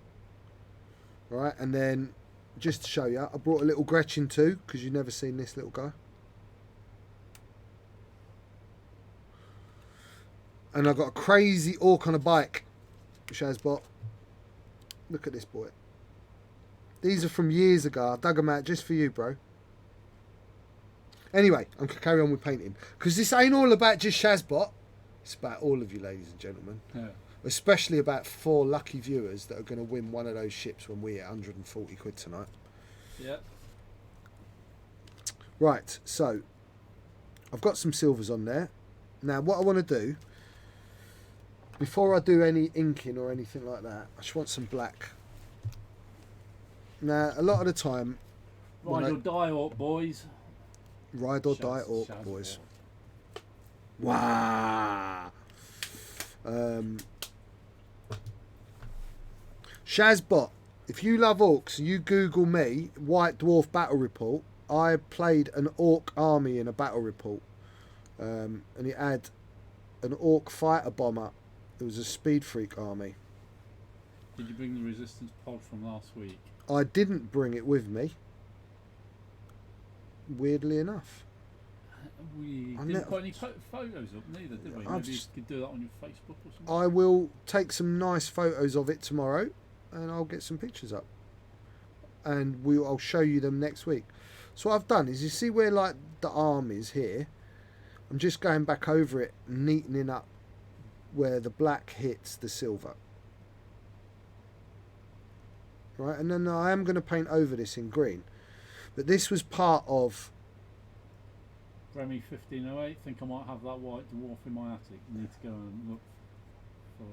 Right, and then... Just to show you, I brought a little Gretchen too, because you've never seen this little guy. And I've got a crazy orc on a bike, Shazbot. Look at this boy. These are from years ago. I dug them out just for you, bro. Anyway, I'm going to carry on with painting. Because this ain't all about just Shazbot. It's about all of you, ladies and gentlemen. Yeah. Especially about 4 lucky viewers that are going to win one of those ships when we hit 140 quid tonight. Yeah. Right, so I've got some silvers on there. Now what I want to do, before I do any inking or anything like that, I just want some black. Now a lot of the time... Ride or die, orc boys. Ride or die, orc boys. Wow. Shazbot, if you love orcs, you Google me, White Dwarf Battle Report, I played an orc army in a battle report, and it had an orc fighter bomber. It was a speed freak army. Did you bring the resistance pod from last week? I didn't bring it with me, weirdly enough. We didn't put any photos up neither, did we? Maybe you could do that on your Facebook or something. I will take some nice photos of it tomorrow, and I'll get some pictures up, and I'll show you them next week. So what I've done is, you see where like the arm is here, I'm just going back over it, neatening up where the black hits the silver. Right, and then I am going to paint over this in green. But this was part of... Remy 1508, think I might have that white dwarf in my attic. Need to go and look for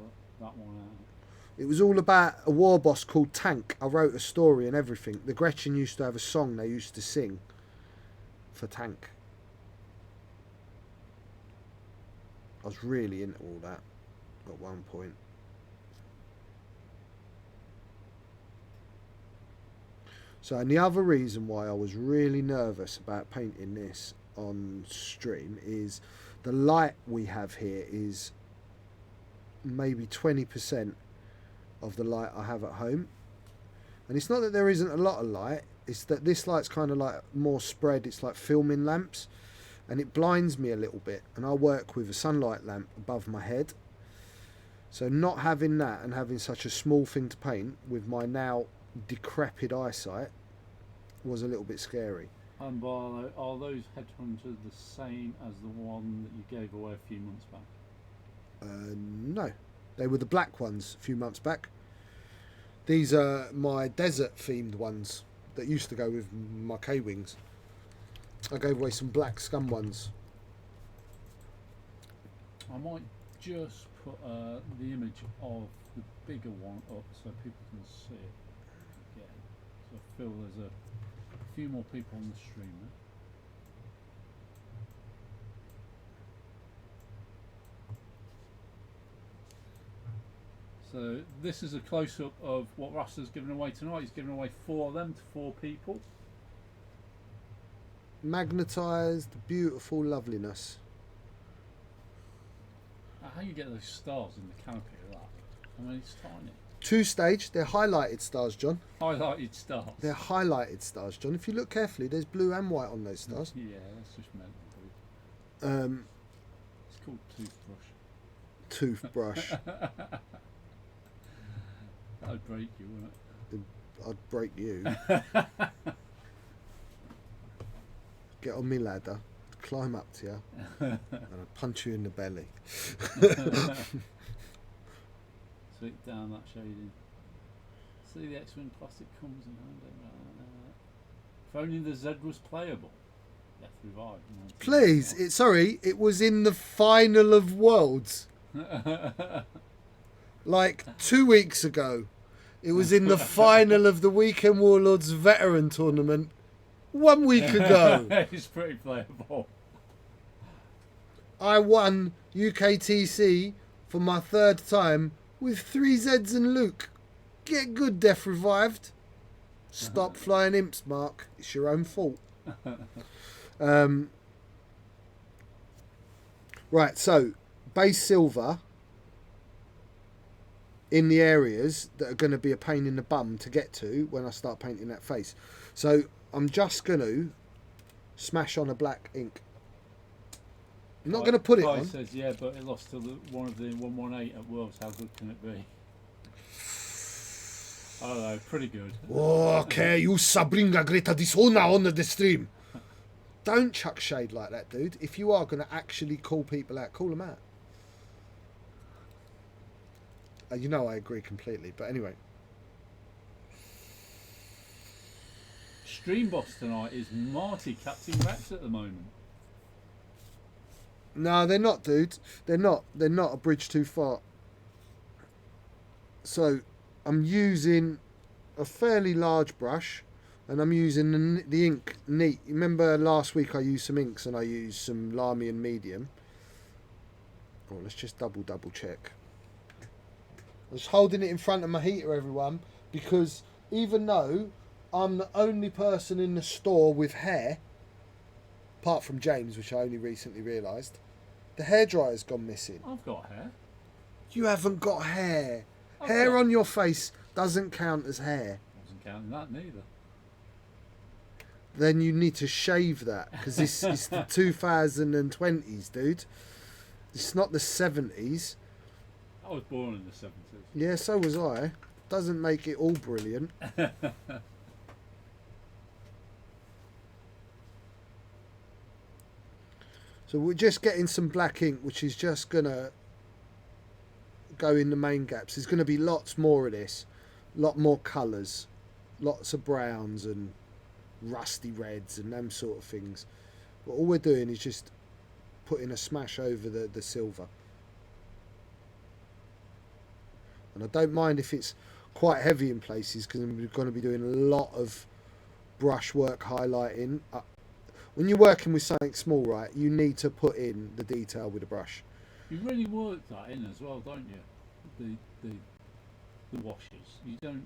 that one out. It was all about a war boss called Tank. I wrote a story and everything. The Gretchen used to have a song they used to sing for Tank. I was really into all that at one point. So, and the other reason why I was really nervous about painting this on stream is the light we have here is maybe 20% of the light I have at home. And it's not that there isn't a lot of light, it's that this light's kind of like more spread. It's like filming lamps, and it blinds me a little bit, and I work with a sunlight lamp above my head. So not having that and having such a small thing to paint with my now decrepit eyesight was a little bit scary. And are those headhunters the same as the one that you gave away a few months back? No, they were the black ones a few months back. These are my desert themed ones that used to go with my K-Wings. I gave away some black scum ones. I might just put the image of the bigger one up so people can see it again. So I feel there's a few more people on the stream there. So this is a close-up of what Rasta's given away tonight. He's given away 4 of them to 4 people. Magnetised, beautiful loveliness. How you get those stars in the canopy of that? I mean, it's tiny. 2-stage, they're highlighted stars, John. Highlighted stars. They're highlighted stars, John. If you look carefully, there's blue and white on those stars. Yeah, that's just meant. It's called toothbrush. Toothbrush. That'd break you, wouldn't it? I'd break you. Get on me ladder, climb up to you, and I'd punch you in the belly. Sweep down that shading. See, the X-Wing plastic comes in handy. If only the Z was playable. Death revived. Please, it was in the final of Worlds. Like 2 weeks ago. It was in the final of the Weekend Warlords Veteran Tournament 1 week ago. It's pretty playable. I won UKTC for my 3rd time with 3 Zeds and Luke. Get good, Death Revived. Stop flying imps, Mark. It's your own fault. Right, so base silver in the areas that are going to be a pain in the bum to get to when I start painting that face. So I'm just going to smash on a black ink. I'm not going to put it on. Says, yeah, but it lost to one of the 118 at Worlds. How good can it be? I don't know, pretty good. Okay, you Sabringa Greta Dishona on the stream. Don't chuck shade like that, dude. If you are going to actually call people out, call them out. You know I agree completely, but anyway. Stream boss tonight is Marty, Captain Rex at the moment. No, they're not, dude. They're not. They're not a bridge too far. So, I'm using a fairly large brush, and I'm using the ink neat. Remember last week I used some inks and I used some Lamian medium. Oh, let's just double check. I was holding it in front of my heater, everyone, because even though I'm the only person in the store with hair, apart from James, which I only recently realised. The hairdryer's gone missing. I've got hair. You haven't got hair. I've Hair got- on your face doesn't count as hair. I wasn't counting that neither. Then you need to shave that, because this is the 2020s, dude. It's not the 70s. I was born in the 70s. Yeah, so was I. Doesn't make it all brilliant. So we're just getting some black ink, which is just going to go in the main gaps. There's going to be lots more of this. A lot more colours. Lots of browns and rusty reds and them sort of things. But all we're doing is just putting a smash over the silver. And I don't mind if it's quite heavy in places, because we're going to be doing a lot of brushwork highlighting. When you're working with something small, right, you need to put in the detail with a brush. You really work that in as well, don't you? The washes. You don't.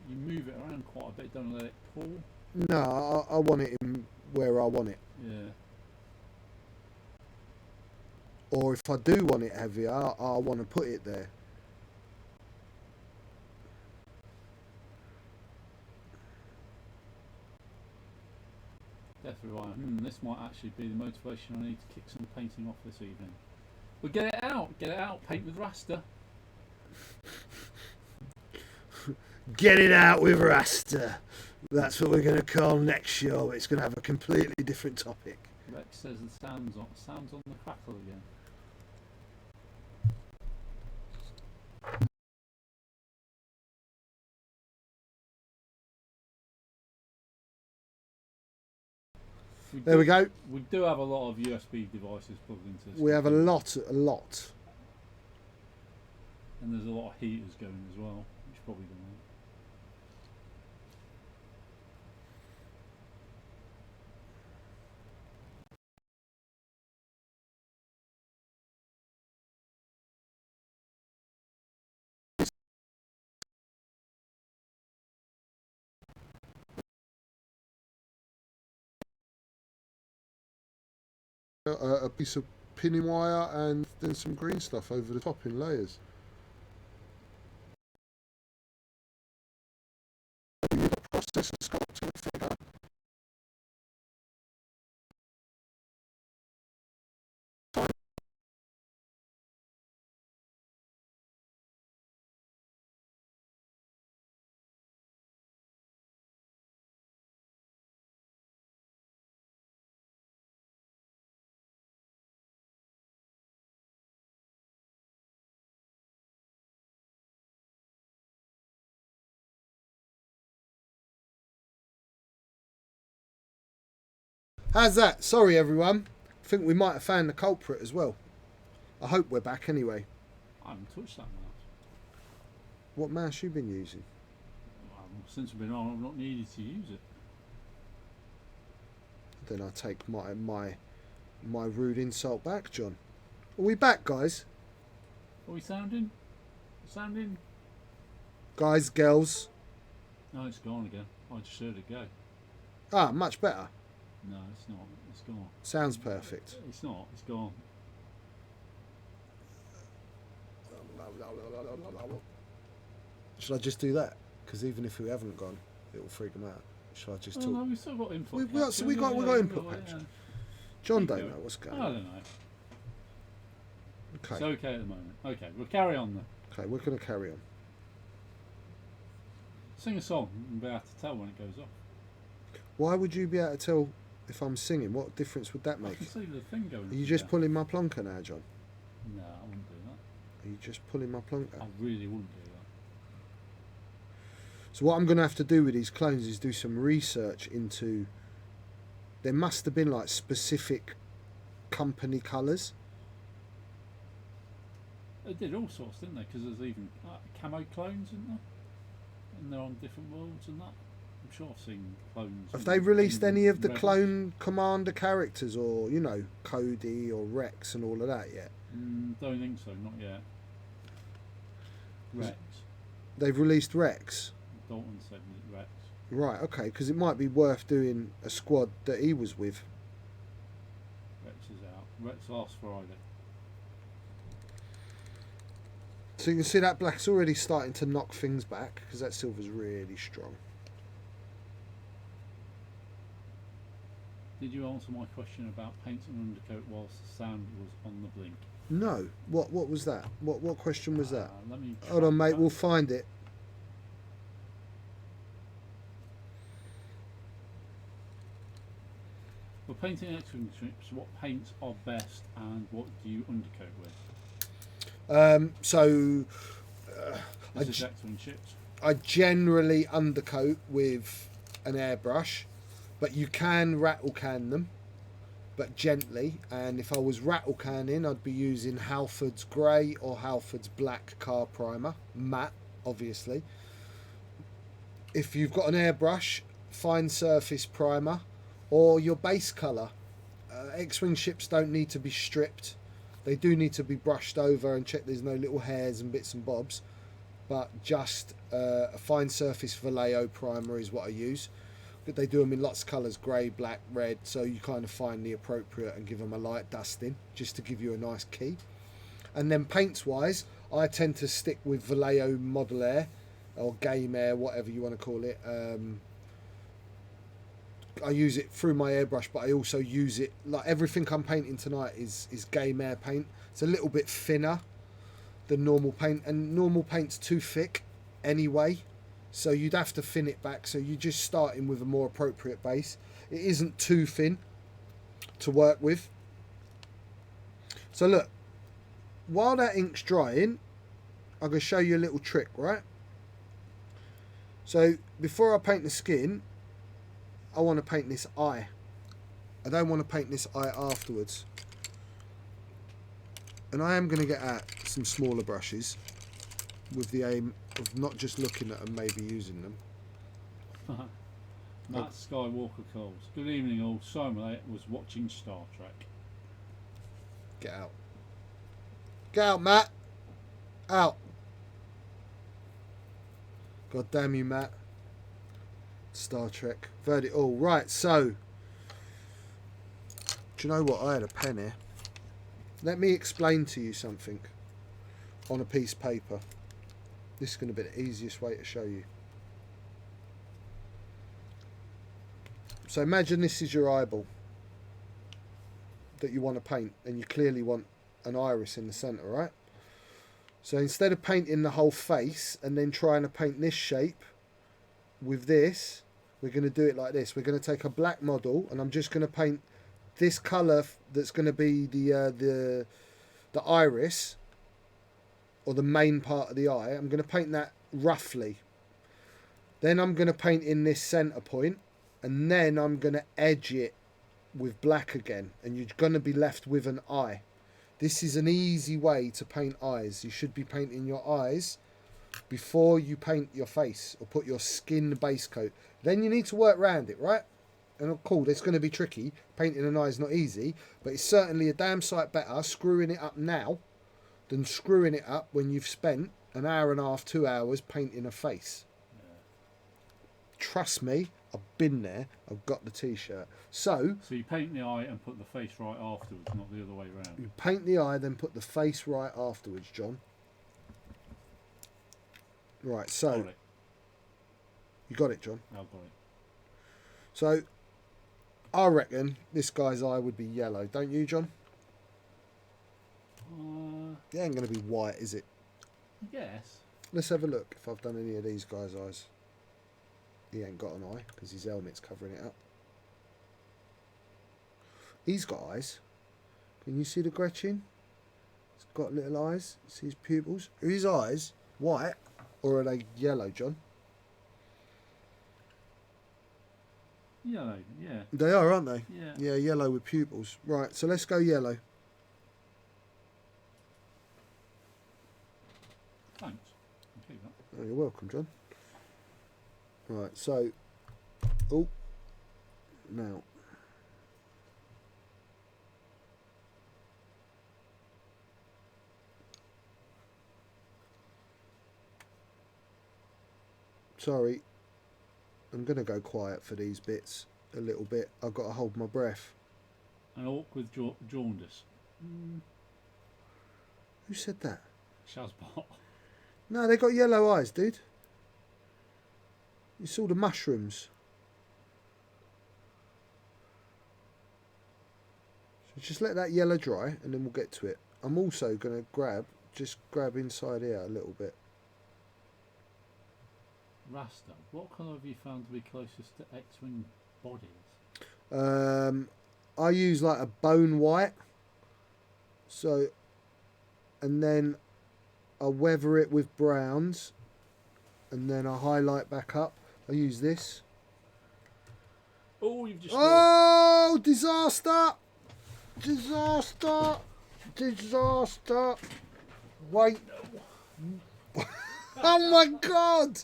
You move it around quite a bit. Don't let it pull. No, I want it in where I want it. Yeah. Or if I do want it heavier, I want to put it there. Definitely right. This might actually be the motivation I need to kick some painting off this evening. But get it out. Get it out. Paint with Rasta. Get it out with Rasta. That's what we're going to call next show. It's going to have a completely different topic. Rex says the sounds on the crackle again. There we go. We do have a lot of USB devices plugged into this. We have a lot. And there's a lot of heaters going as well, which probably don't help. A piece of pinning wire and then some green stuff over the top in layers. Process of sculpting a figure. How's that? Sorry everyone. I think we might have found the culprit as well. I hope we're back anyway. I haven't touched that mouse. What mouse you been using? Since we've been on, I've not needed to use it. Then I take my rude insult back, John. Are we back, guys? Are we sounding? Sounding? Guys, girls. No, it's gone again. I just heard it go. Ah, much better. No, it's not. It's gone. Sounds perfect. It's not. It's gone. Should I just do that? Because even if we haven't gone, it will freak them out. Should I just Oh, talk? no, we've still got input. We got input patch. John don't know what's going I on. don't know. Okay. It's okay at the moment. Okay, we'll carry on then. Okay, we're going to carry on. Sing a song and be able to tell when it goes off. Why would you be able to tell if I'm singing? What difference would that I make? can see the thing going. Are you just pulling my plonker now, John? No, I wouldn't do that. Are you just pulling my plonker? I really wouldn't do that. So what I'm going to have to do with these clones is do some research into... There must have been like specific company colours. They did all sorts, didn't they? Because there's even camo clones, isn't there? And they're on different worlds and that. I'm sure I've seen clones. Have they released any of the Rebels. clone commander characters, or, you know, Cody or Rex and all of that yet? Don't think so, not yet. Rex. They've released Rex. Dalton said Rex. Right, okay, because it might be worth doing a squad that he was with. Rex is out. Rex last Friday. So you can see that black's already starting to knock things back because that silver's really strong. Did you answer my question about paints and undercoat whilst the sand was on the blink? No, what was that? What question was that? Let me Hold on, mate. that. We'll find it. For painting X-wing strips, what paints are best and what do you undercoat with? So This is X-wing ships. I generally undercoat with an airbrush, but you can rattle can them, but gently. And if I was rattle canning, I'd be using Halford's grey or Halford's black car primer, matte, obviously. If you've got an airbrush, fine surface primer, or your base colour. X-wing ships don't need to be stripped. They do need to be brushed over and check there's no little hairs and bits and bobs. But just a fine surface Vallejo primer is what I use. But they do them in lots of colours, grey, black, red, so you kind of find the appropriate and give them a light dusting, just to give you a nice key. And then paints wise, I tend to stick with Vallejo Model Air, or Game Air, whatever you want to call it. I use it through my airbrush, but I also use it, like everything I'm painting tonight is Game Air paint. It's a little bit thinner than normal paint, and normal paint's too thick anyway, so you'd have to thin it back. So you're just starting with a more appropriate base. It isn't too thin to work with. So look, while that ink's drying, I'm going to show you a little trick, right? So before I paint the skin, I want to paint this eye. I don't want to paint this eye afterwards. And I am going to get out some smaller brushes with the aim of not just looking at them, maybe using them. Matt Skywalker calls. Good evening all. Sorry, was watching Star Trek. Get out. Get out, Matt. Out. God damn you, Matt. Star Trek. Verdict all. Right, so. Do you know what? I had a pen here. Let me explain to you something on a piece of paper. This is going to be the easiest way to show you. So imagine this is your eyeball that you want to paint, and you clearly want an iris in the centre, right? So instead of painting the whole face and then trying to paint this shape with this, we're going to do it like this. We're going to take a black model, and I'm just going to paint this colour that's going to be the iris, or the main part of the eye. I'm going to paint that roughly. Then I'm going to paint in this centre point, and then I'm going to edge it with black again, and you're going to be left with an eye. This is an easy way to paint eyes. You should be painting your eyes before you paint your face or put your skin base coat. Then you need to work around it, right? And of course, it's going to be tricky. Painting an eye is not easy, but it's certainly a damn sight better screwing it up now than screwing it up when you've spent an hour and a half, 2 hours painting a face. Yeah. Trust me, I've been there. I've got the t-shirt. So you paint the eye and put the face right afterwards, not the other way around. you paint the eye, then put the face right afterwards, John. Right, so Got it. you got it, John. I've got it. So I reckon this guy's eye would be yellow, don't you, John? It ain't going to be white, is it? Yes. Let's have a look if I've done any of these guys' eyes. He ain't got an eye because his helmet's covering it up. He's got eyes. Can you see the Gretchen? He's got little eyes. See his pupils? Are his eyes white or are they yellow, John? Yellow, yeah. They are, aren't they? Yeah. Yeah, yellow with pupils. Right, so let's go yellow. Thanks. I'll keep that. Oh, you're welcome, John. Right, so... Oh. Now. Sorry. I'm going to go quiet for these bits a little bit. I've got to hold my breath. An orc with jaundice. Who said that? Shazbot. No, they got yellow eyes, dude. You saw the mushrooms. So just let that yellow dry and then we'll get to it. I'm also going to just grab inside here a little bit. Rasta. What colour have you found to be closest to X-wing bodies? I use like a bone white. So, and then I weather it with browns. And then I highlight back up. I use this. Oh, you've just... Oh, disaster! Disaster! Disaster! Wait. Oh my God!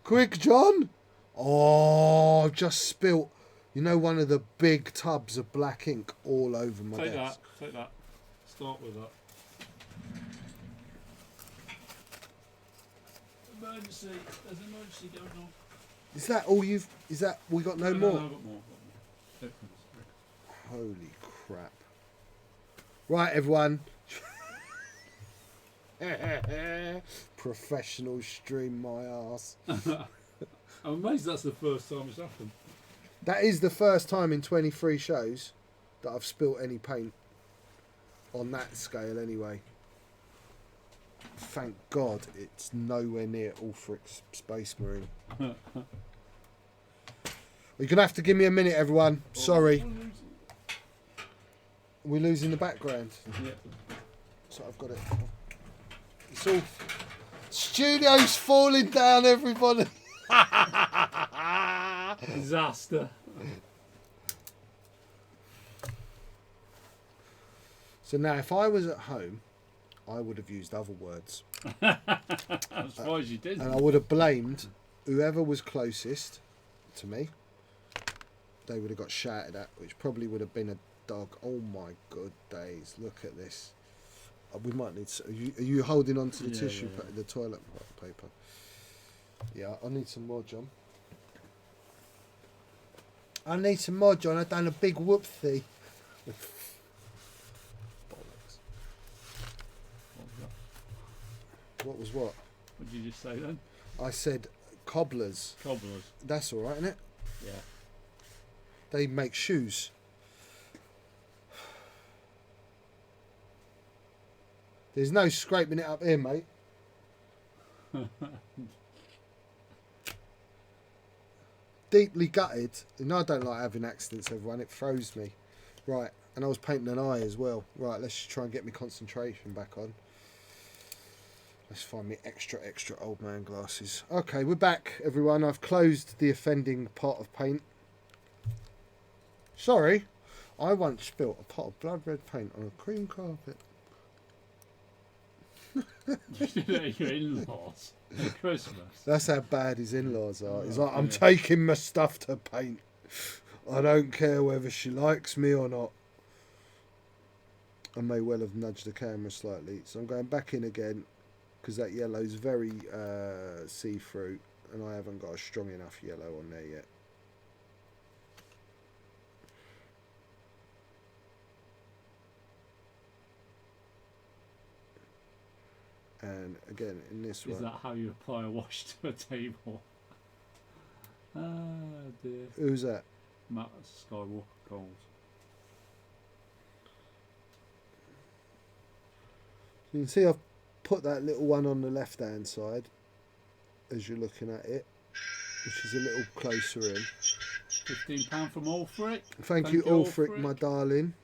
Quick, John! Oh, I've just spilt, one of the big tubs of black ink all over my desk. Take that. Start with that. Emergency. There's an emergency going on. Is that all you've... we got no more? No, I've got more. Holy crap. Right, everyone. Professional stream my ass. I'm amazed that's the first time it's happened. That is the first time in 23 shows that I've spilt any paint on that scale anyway. Thank God it's nowhere near Ulfric's Space Marine. You're going to have to give me a minute, everyone. Sorry. We're losing the background. Yeah. So I've got it. It's all... Studio's falling down, everybody. Disaster. So now, if I was at home, I would have used other words. I'm surprised you didn't. And I would have blamed whoever was closest to me. They would have got shouted at, which probably would have been a dog. Oh my good days! Look at this. We might need. Are you holding on to the tissue, the toilet paper? Yeah, I need some more, John. I need some more, John. I've done a big whoopsie. Bollocks. What was what? What did you just say then? I said cobblers. Cobblers. That's all right, isn't it? Yeah. They make shoes. There's no scraping it up here, mate. Deeply gutted. And I don't like having accidents, everyone. It throws me. Right. And I was painting an eye as well. Right, let's just try and get my concentration back on. Let's find me extra old man glasses. Okay, we're back, everyone. I've closed the offending pot of paint. Sorry. I once spilt a pot of blood red paint on a cream carpet. You did it at your in-laws at Christmas. That's how bad his in-laws are. He's like, I'm taking my stuff to paint. I don't care whether she likes me or not. I may well have nudged the camera slightly. So I'm going back in again because that yellow's very see-through and I haven't got a strong enough yellow on there yet. And again, in this one... Is that how you apply a wash to a table? Ah, dear. Who's that? Matt Skywalker Coles. You can see I've put that little one on the left-hand side as you're looking at it, which is a little closer in. £15 from Ulfric. Thank you, Ulfric, my darling.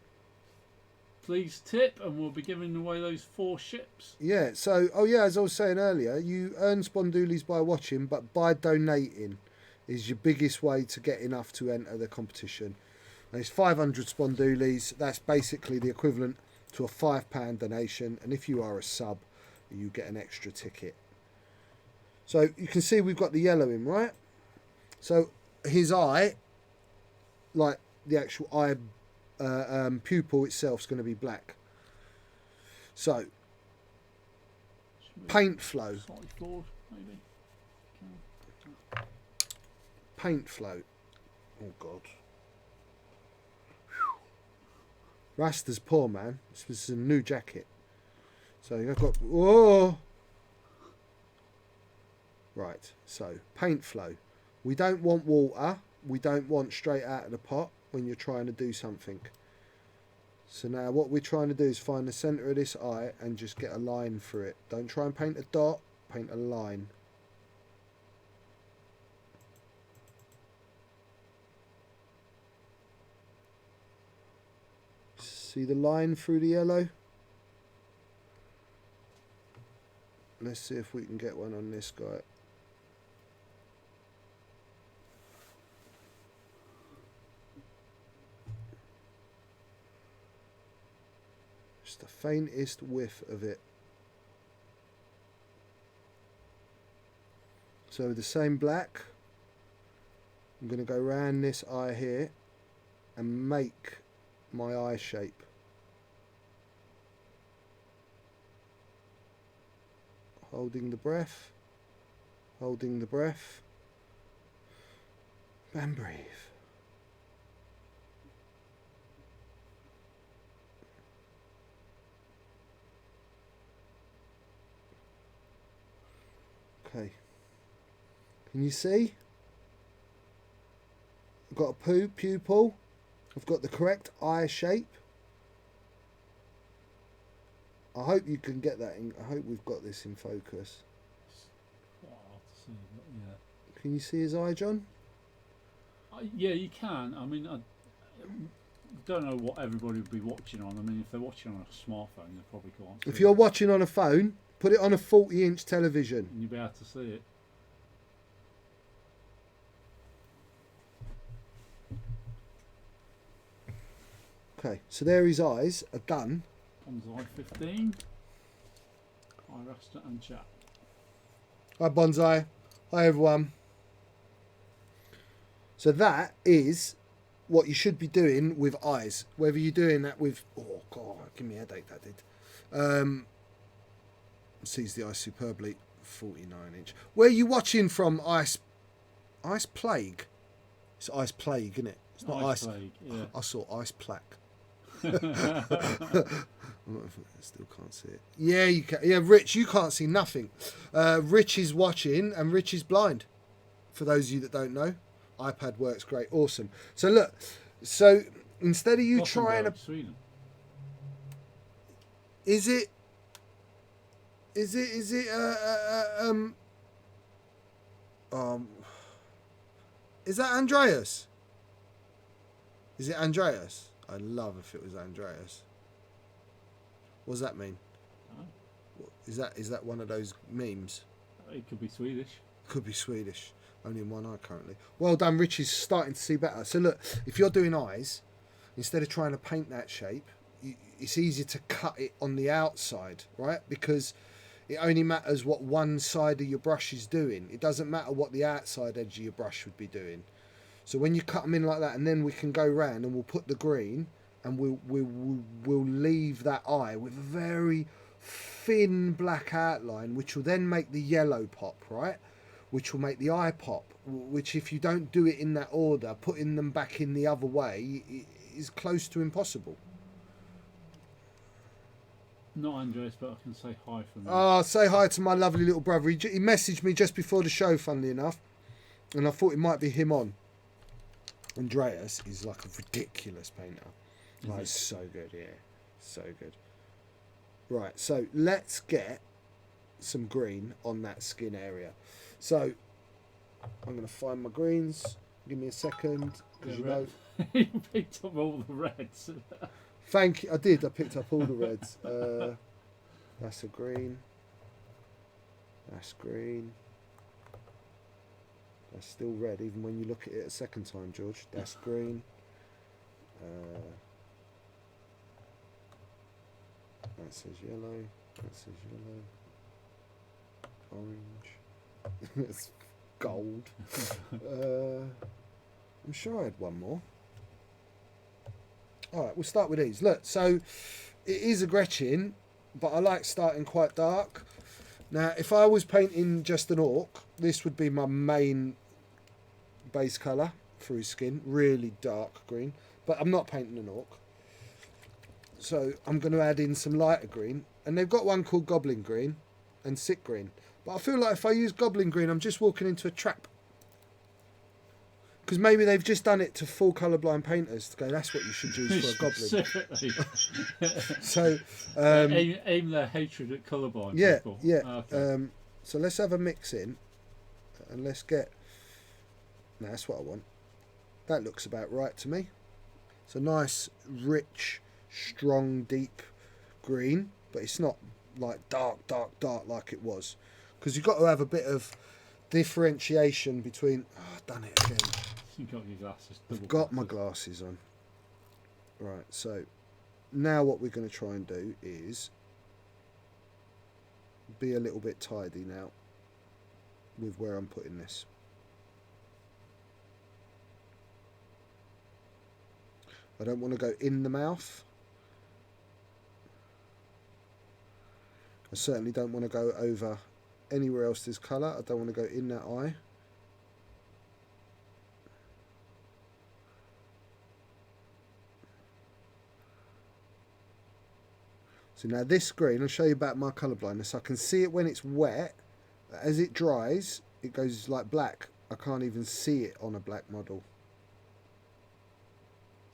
Please tip, and we'll be giving away those 4 ships. Yeah, so, as I was saying earlier, you earn spondoolies by watching, but by donating is your biggest way to get enough to enter the competition. And it's 500 spondoolies. That's basically the equivalent to a £5 donation. And if you are a sub, you get an extra ticket. So you can see we've got the yellow in, right? So his eye, like the actual eye pupil itself, is going to be black. So paint flow. Slightly forward, maybe. Paint float. Oh God. Rasta's poor, man. This was a new jacket. So I've got... Whoa! Right, so paint flow. We don't want water. We don't want straight out of the pot when you're trying to do something. So now what we're trying to do is find the centre of this eye and just get a line through it. Don't try and paint a dot, paint a line. See the line through the yellow? Let's see if we can get one on this guy. Just the faintest whiff of it. So with the same black, I'm going to go round this eye here and make my eye shape. Holding the breath, holding the breath, and breathe. Okay. Can you see? I've got a pupil. I've got the correct eye shape. I hope you can get that in. I hope we've got this in focus. Quite hard to see, but yeah. Can you see his eye, John? Yeah, you can. I mean, I don't know what everybody would be watching on. I mean, if they're watching on a smartphone, they probably can't see If you're it. watching on a phone, put it on a 40-inch television. And you'll be able to see it. Okay, so there his eyes are done. Bonsai 15. Hi, Rasta and chat. Hi, Bonsai. Hi, everyone. So that is what you should be doing with eyes. Whether you're doing that with... Oh, God, give me a headache, that did. Sees the eye superbly. 49-inch. Where are you watching from, Ice Plague? It's Ice Plague, isn't it? It's not Ice... Plague, yeah. I saw Ice Plaque. I still can't see it. Yeah, you can. Yeah, Rich, you can't see nothing. Rich is watching, and Rich is blind. For those of you that don't know, iPad works great, awesome. So look, so instead of you trying to, Sweden. is it? Is that Andreas? Is it Andreas? I'd love if it was Andreas. What does that mean? Oh. Is that one of those memes? It could be Swedish. Could be Swedish. Only in one eye currently. Well done, Rich is starting to see better. So look, if you're doing eyes, instead of trying to paint that shape, it's easier to cut it on the outside, right? Because it only matters what one side of your brush is doing. It doesn't matter what the outside edge of your brush would be doing. So when you cut them in like that, and then we can go round and we'll put the green, and we'll leave that eye with a very thin black outline, which will then make the yellow pop, right? Which will make the eye pop, which if you don't do it in that order, putting them back in the other way is close to impossible. Not Andreas, but I can say hi from me. Oh, say hi to my lovely little brother. He messaged me just before the show, funnily enough, and I thought it might be him on. Andreas is like a ridiculous painter. Like, so good, yeah. So good. Right, so let's get some green on that skin area. So I'm going to find my greens. Give me a second. Because you know... You picked up all the reds. Thank you. I did. I picked up all the reds. That's a green. That's green. That's still red, even when you look at it a second time, George. That's green. That says yellow. That says yellow. Orange. It's gold. I'm sure I had one more. Alright, we'll start with these. Look, so it is a Gretchen, but I like starting quite dark. Now, if I was painting just an orc, this would be my main base colour for his skin. Really dark green. But I'm not painting an orc. So I'm going to add in some lighter green. And they've got one called Goblin Green and Sick Green. But I feel like if I use Goblin Green, I'm just walking into a trap. Because maybe they've just done it to full colourblind painters to go, that's what you should use for a goblin. Specifically. So aim their hatred at colourblind yeah, people. yeah. Okay. So let's have a mix in, and let's get. No, that's what I want. That looks about right to me. It's a nice, rich, strong, deep green, but it's not like dark like it was, because you've got to have a bit of differentiation between. Oh, I've done it again. You got your glasses. I've got my glasses on. Right, so now what we're going to try and do is be a little bit tidy now with where I'm putting this. I don't want to go in the mouth. I certainly don't want to go over anywhere else there's colour. I don't want to go in that eye. So now this green, I'll show you about my colour blindness. I can see it when it's wet. As it dries, it goes like black. I can't even see it on a black model.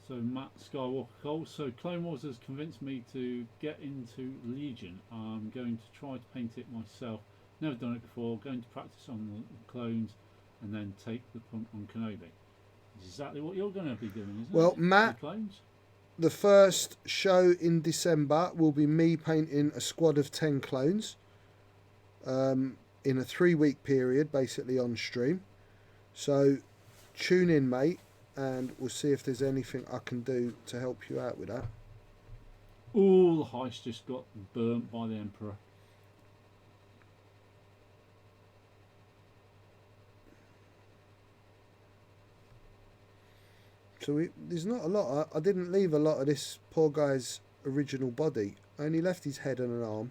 So Matt Skywalker Cole. So Clone Wars has convinced me to get into Legion. I'm going to try to paint it myself. Never done it before. Going to practice on the clones and then take the punt on Kenobi. It's exactly what you're going to be doing, isn't it? Well, Matt, the clones? The first show in December will be me painting a squad of 10 clones in a 3-week period, basically on stream. So tune in, mate, and we'll see if there's anything I can do to help you out with that. All the heist just got burnt by the Emperor. So there's not a lot. I didn't leave a lot of this poor guy's original body. I only left his head and an arm.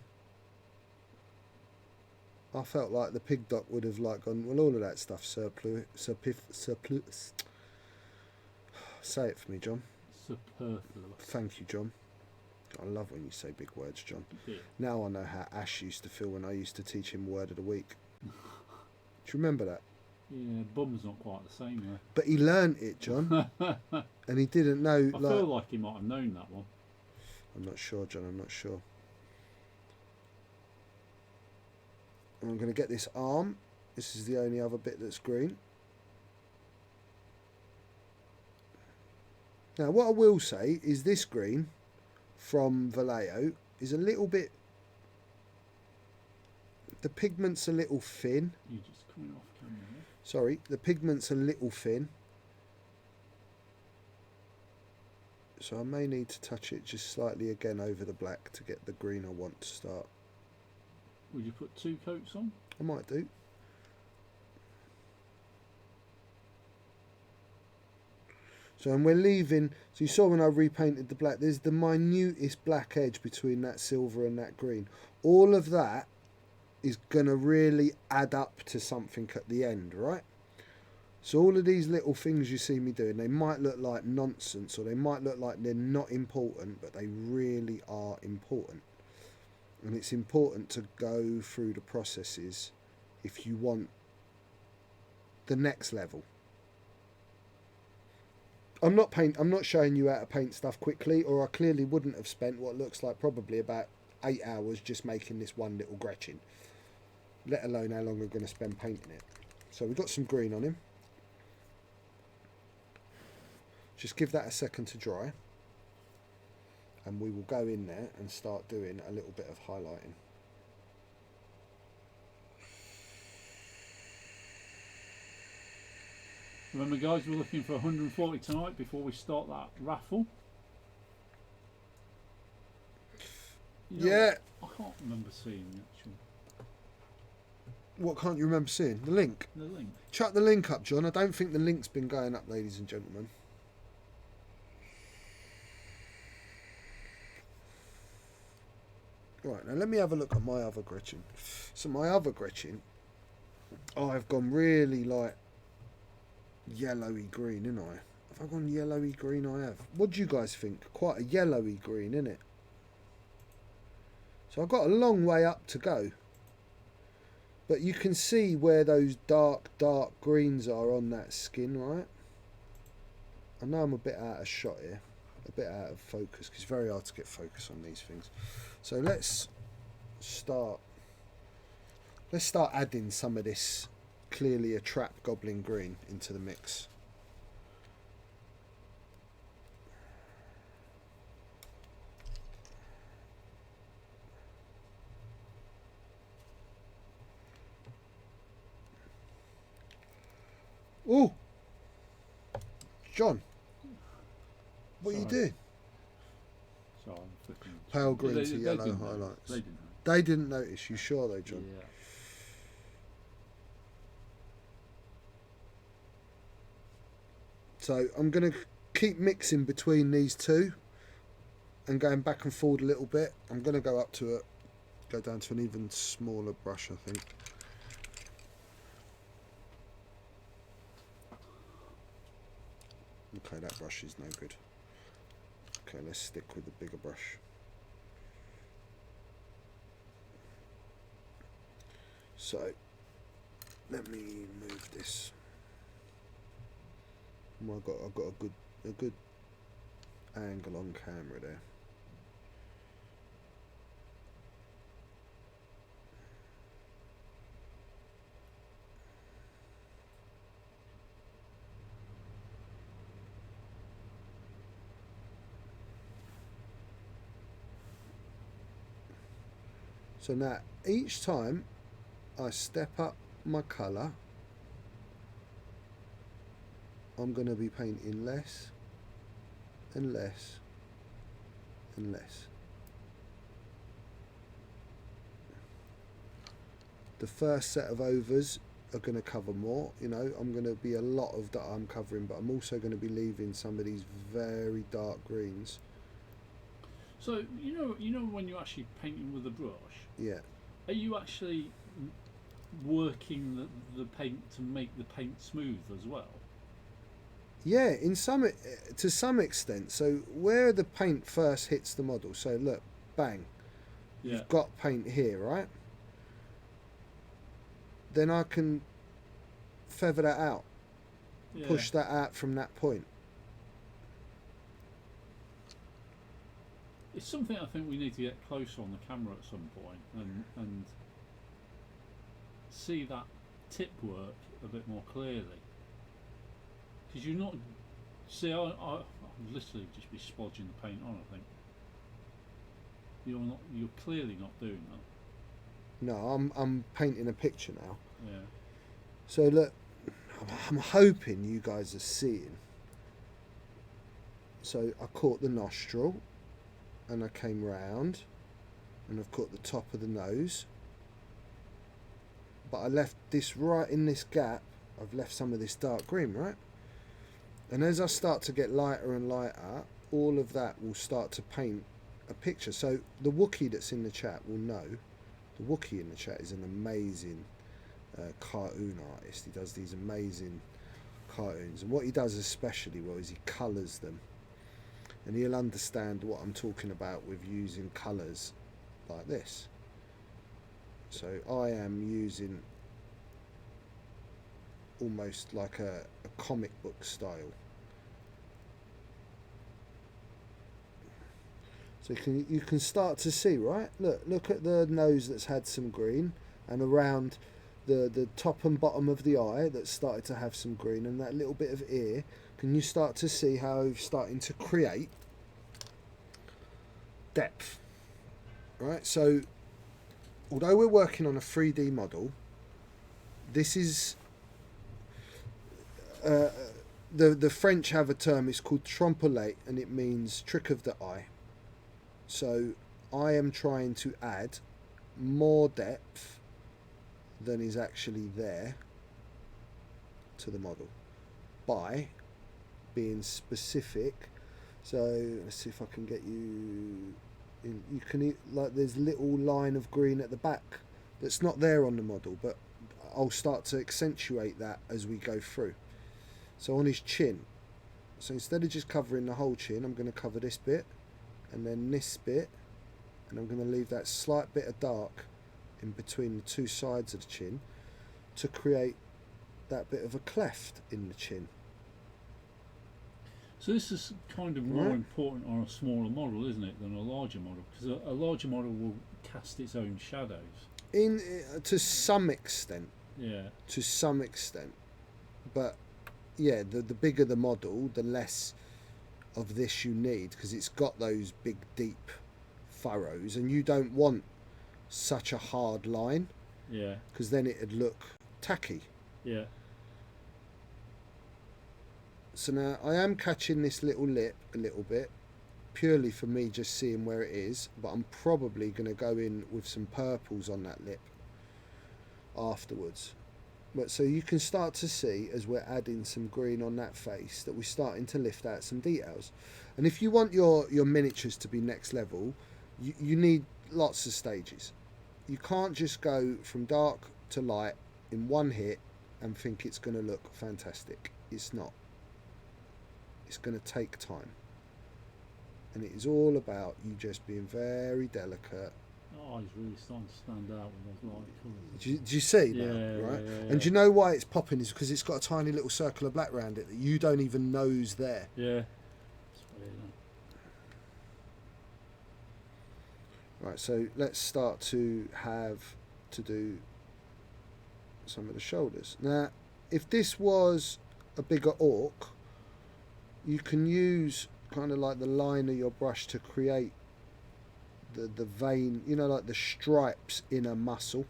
I felt like the pig doc would have like gone, well, all of that stuff surplus. Say it for me, John. Superfluous. Thank you, John. I love when you say big words, John. Yeah. Now I know how Ash used to feel when I used to teach him word of the week. Do you remember that? Yeah, bum's not quite the same though. But he learnt it, John. And he didn't know. I feel like he might have known that one. I'm not sure, John. I'm not sure. I'm going to get this arm. This is the only other bit that's green. Now, what I will say is this green from Vallejo is a little bit... The pigment's a little thin. You're just coming off camera. Sorry, the pigment's a little thin. So I may need to touch it just slightly again over the black to get the green I want to start. Would you put 2 coats on? I might do. So and we're leaving, so you saw when I repainted the black, there's the minutest black edge between that silver and that green. All of that is going to really add up to something at the end, right? So all of these little things you see me doing, they might look like nonsense or they might look like they're not important, but they really are important. And it's important to go through the processes if you want the next level. I'm not showing you how to paint stuff quickly, or I clearly wouldn't have spent what looks like probably about 8 hours just making this one little Gretchen, let alone how long we're going to spend painting it. So we've got some green on him. Just give that a second to dry, and we will go in there and start doing a little bit of highlighting. Remember, guys, we're looking for 140 tonight before we start that raffle. You know, Yeah. I can't remember seeing the actual What can't you remember seeing? The link. the link. Chuck the link up, John. I don't think the link's been going up, ladies and gentlemen. Right, now let me have a look at my other Gretchen. So my other Gretchen, I've gone really like yellowy green, innit I? Have I gone yellowy green? I have. What do you guys think? Quite a yellowy green, innit? So I've got a long way up to go. But you can see where those dark greens are on that skin, right? I know I'm a bit out of shot here. A bit out of focus, because it's very hard to get focus on these things. So let's start adding some of this clearly a trap goblin green into the mix. Oh, John, what are you doing? Sorry, I'm flicking. Pale green They to didn't yellow notice. highlights. They didn't know. They didn't notice. You sure though, John? Yeah. So I'm going to keep mixing between these two and going back and forward a little bit. I'm going to go down to an even smaller brush, I think. Okay, that brush is no good. Okay, let's stick with the bigger brush. So let me move this. Well, I've got a good angle on camera there. So now each time I step up my colour, I'm going to be painting less and less and less. The first set of overs are going to cover more, you know, I'm going to be a lot of that I'm covering, but I'm also going to be leaving some of these very dark greens. So you know when you're actually painting with a brush, Yeah. are you actually working the paint to make the paint smooth as well? Yeah, to some extent. So where the paint first hits the model, so look, bang, Yeah. you've got paint here, right? Then I can feather that out, Yeah. push that out from that point. It's something I think we need to get closer on the camera at some point and see that tip work a bit more clearly. Because you're not. See, I'll literally just be splodging the paint on. I think you're not. You're clearly not doing that. No, I'm painting a picture now. Yeah. So look, I'm hoping you guys are seeing. So I caught the nostril, and I came round, and I've caught the top of the nose. But I left this right in this gap. I've left some of this dark green, right? And as I start to get lighter and lighter, all of that will start to paint a picture. So the Wookiee that's in the chat will know. The Wookiee in the chat is an amazing cartoon artist. He does these amazing cartoons. And what he does especially well is he colours them. And he'll understand what I'm talking about with using colours like this. So I am using almost like a comic book style. So you can start to see, right? Look at the nose that's had some green, and around the top and bottom of the eye that's started to have some green, and that little bit of ear. Can you start to see how he's starting to create depth? Right. So although we're working on a 3D model, this is the French have a term. It's called trompe-l'œil, and it means trick of the eye. So I am trying to add more depth than is actually there to the model by being specific. So let's see if I can get you You can like there's little line of green at the back that's not there on the model, but I'll start to accentuate that as we go through. So on his chin, so instead of just covering the whole chin, I'm going to cover this bit and then this bit, and I'm going to leave that slight bit of dark in between the two sides of the chin to create that bit of a cleft in the chin. So this is kind of more important on a smaller model, isn't it, than a larger model? Because a larger model will cast its own shadows. To some extent. Yeah. To some extent, but yeah, the bigger the model, the less of this you need, because it's got those big deep furrows, and you don't want such a hard line. Yeah. Because then it'd look tacky. Yeah. So now I am catching this little lip a little bit, purely for me just seeing where it is, but I'm probably going to go in with some purples on that lip afterwards. But so you can start to see as we're adding some green on that face that we're starting to lift out some details. And if you want your miniatures to be next level, you need lots of stages. You can't just go from dark to light in one hit and think it's going to look fantastic. It's not. It's going to take time, and it is all about you just being very delicate. Oh, he's really starting to stand out with those light colours. Do you see Yeah, now, right? yeah. And do you know why it's popping? Is because it's got a tiny little circle of black around it that you don't even know's there. Yeah. It's weird, isn't it? Right, so let's start to have to do some of the shoulders. Now, if this was a bigger orc, you can use kind of like the line of your brush to create the vein, you know, like the stripes in a muscle,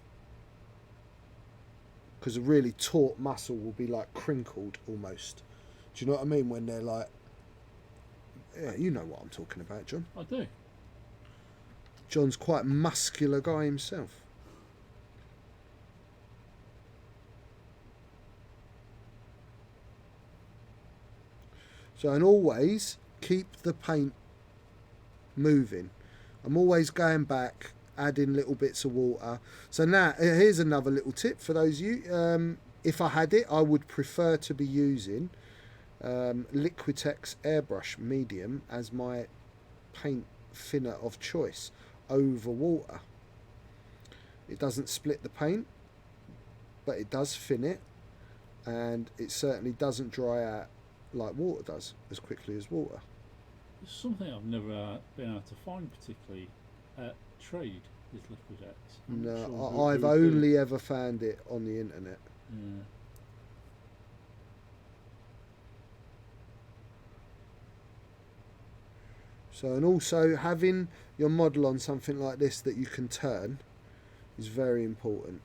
because a really taut muscle will be like crinkled almost. Do you know what I mean? When they're like, yeah, you know what I'm talking about, John. I do. John's quite a muscular guy himself. So, and always keep the paint moving. I'm always going back, adding little bits of water. So now, here's another little tip for those of you. If I had it, I would prefer to be using Liquitex Airbrush Medium as my paint thinner of choice over water. It doesn't split the paint, but it does thin it, and it certainly doesn't dry out like water does, as quickly as water. It's something I've never been able to find particularly at trade, is Liquitex. No, I've only ever found it on the internet. Yeah. So, and also having your model on something like this that you can turn is very important.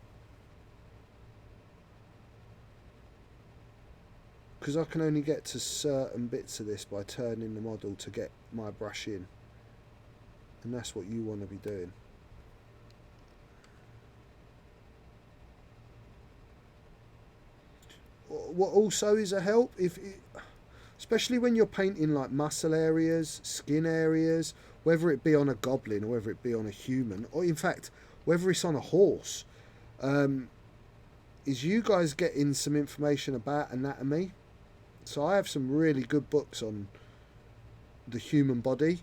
Because I can only get to certain bits of this by turning the model to get my brush in. And that's what you want to be doing. What also is a help, especially when you're painting like muscle areas, skin areas, whether it be on a goblin or whether it be on a human, or in fact, whether it's on a horse, is you guys getting some information about anatomy. So I have some really good books on the human body,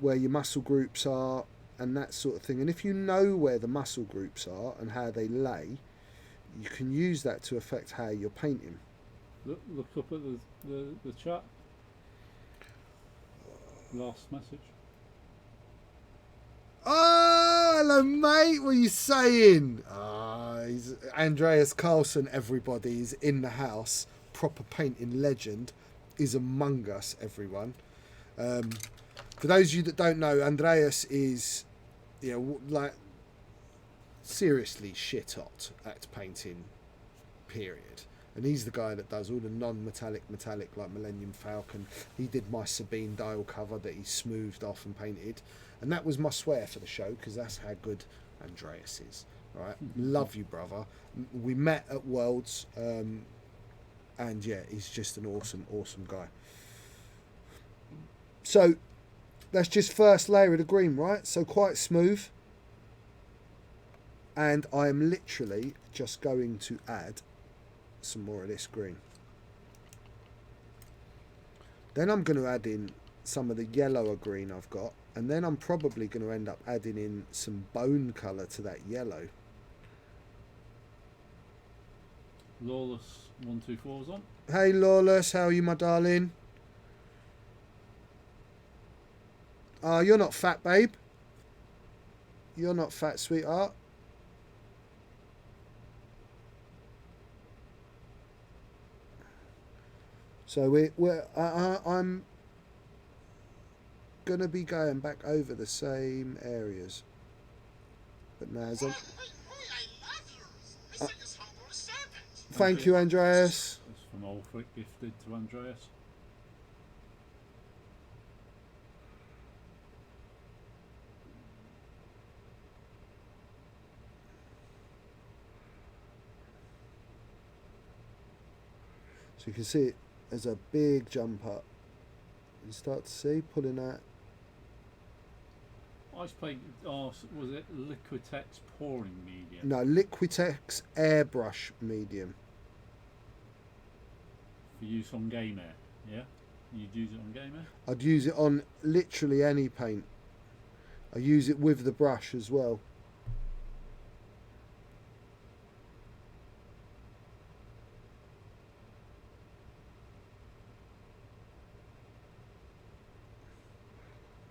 where your muscle groups are and that sort of thing. And if you know where the muscle groups are and how they lay, you can use that to affect how you're painting. Look up at the chat. Last message. Oh, hello, mate. What are you saying? Andreas Carlson, everybody, is in the house. Proper painting legend is among us, everyone. For those of you that don't know, Andreas is, like, seriously shit hot at painting, period. And he's the guy that does all the non-metallic, like Millennium Falcon. He did my Sabine Dial cover that he smoothed off and painted. And that was my swear for the show, because that's how good Andreas is. All right? Love you, brother. We met at Worlds, and yeah, he's just an awesome, awesome guy. So, That's just first layer of the green, right? So quite smooth. And I am literally just going to add some more of this green. Then I'm going to add in some of the yellower green I've got, and then I'm probably going to end up adding in some bone colour to that yellow. Lawless 124's on. Hey Lawless, how are you, my darling? You're not fat, babe. You're not fat, sweetheart. So I'm gonna be going back over the same areas, but now as I'm. Thank you, Andreas. That's from Alfred, gifted to Andreas. So you can see it as a big jump up. You start to see pulling that. Ice paint, was it Liquitex pouring medium? No, Liquitex airbrush medium. For use on game air, yeah? You'd use it on game air? I'd use it on literally any paint. I use it with the brush as well.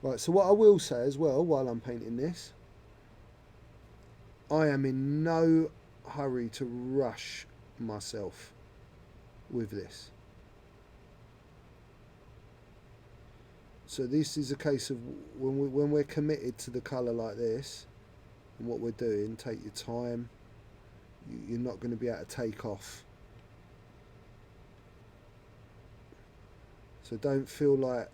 Right, so what I will say as well while I'm painting this, I am in no hurry to rush myself with this. So this is a case of when we're committed to the colour like this and what we're doing, take your time. You're not going to be able to take off. So don't feel like,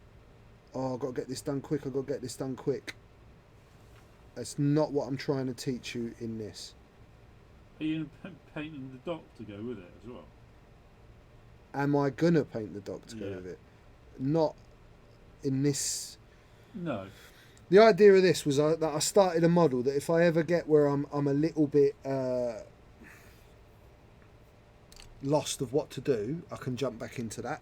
oh, I've got to get this done quick, I've got to get this done quick. That's not what I'm trying to teach you in this. Are you painting the dock to go with it as well? Am I going to paint the dock to go with it? Not in this. No. The idea of this was that I started a model that if I ever get where I'm a little bit lost of what to do, I can jump back into that.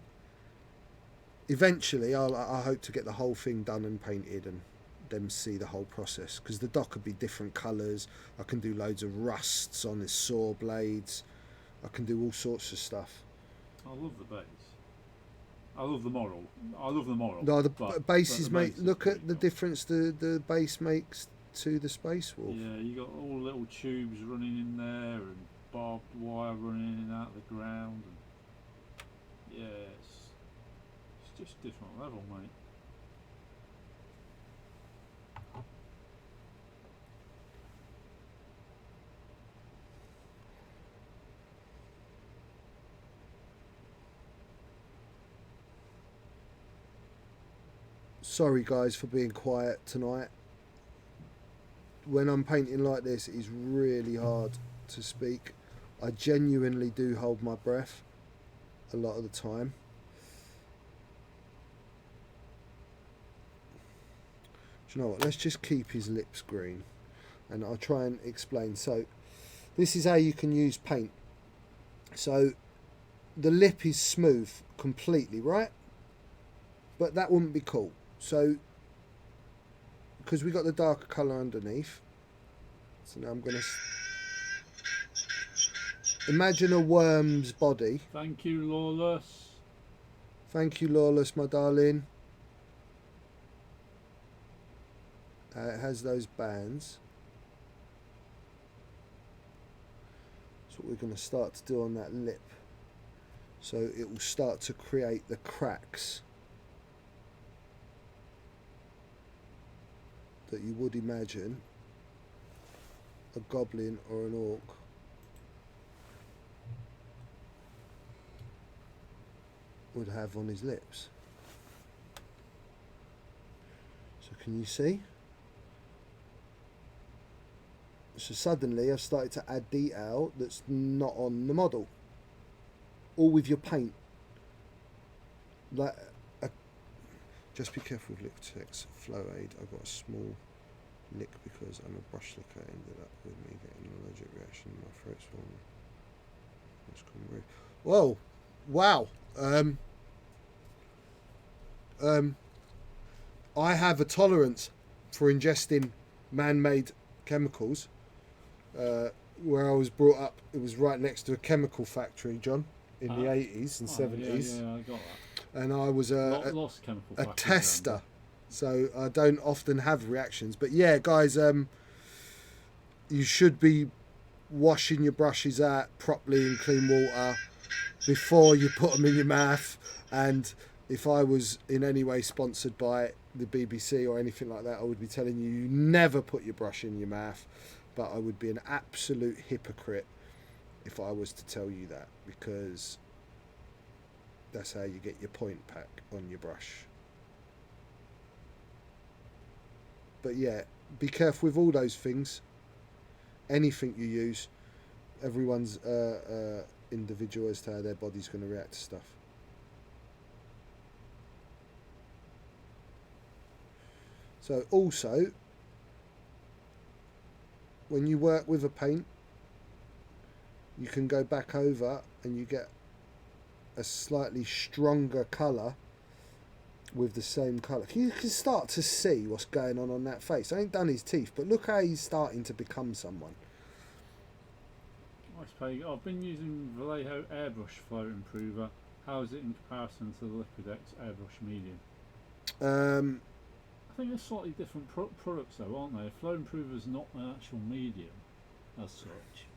Eventually, I hope to get the whole thing done and painted and then see the whole process, because the dock could be different colours. I can do loads of rusts on his saw blades. I can do all sorts of stuff. I love the base. I love the model. No, the bases make. Look at the difference the base makes to the space wolf. Yeah, you got all little tubes running in there and barbed wire running in and out of the ground. And yeah, it's just different level, mate. Sorry guys for being quiet tonight. When I'm painting like this, it's really hard to speak. I genuinely do hold my breath a lot of the time. Do you know what? Let's just keep his lips green and I'll try and explain. So this is how you can use paint. So the lip is smooth completely, right? But that wouldn't be cool. So because we got the darker colour underneath, so now I'm going to imagine a worm's body. Thank you, Lawless. Thank you, Lawless, my darling. It has those bands. That's what we're going to start to do on that lip. So it will start to create the cracks that you would imagine a goblin or an orc would have on his lips. So can you see? So suddenly I've started to add detail that's not on the model, all with your paint. Like Just be careful with Liquitex Flow Aid. I got a small lick because I'm a brush licker. Ended up with me getting an allergic reaction. My throat's swollen. Whoa, wow. I have a tolerance for ingesting man-made chemicals. Where I was brought up, it was right next to a chemical factory, John, in the 80s and 70s. Yeah, I got that. And I was Lots of chemical a factories tester, around so I don't often have reactions. But yeah, guys, you should be washing your brushes out properly in clean water before you put them in your mouth. And if I was in any way sponsored by the BBC or anything like that, I would be telling you, you never put your brush in your mouth. But I would be an absolute hypocrite if I was to tell you that, because that's how you get your point pack on your brush. But yeah, be careful with all those things. Anything you use, everyone's individual as to how their body's going to react to stuff. So also, when you work with a paint, you can go back over and you get a slightly stronger colour with the same colour. You can start to see what's going on that face. I ain't done his teeth, but look how he's starting to become someone. I've been using Vallejo Airbrush Flow Improver. How is it in comparison to the Liquitex Airbrush Medium? I think they're slightly different products though, aren't they? Flow Improver's not an actual medium as such.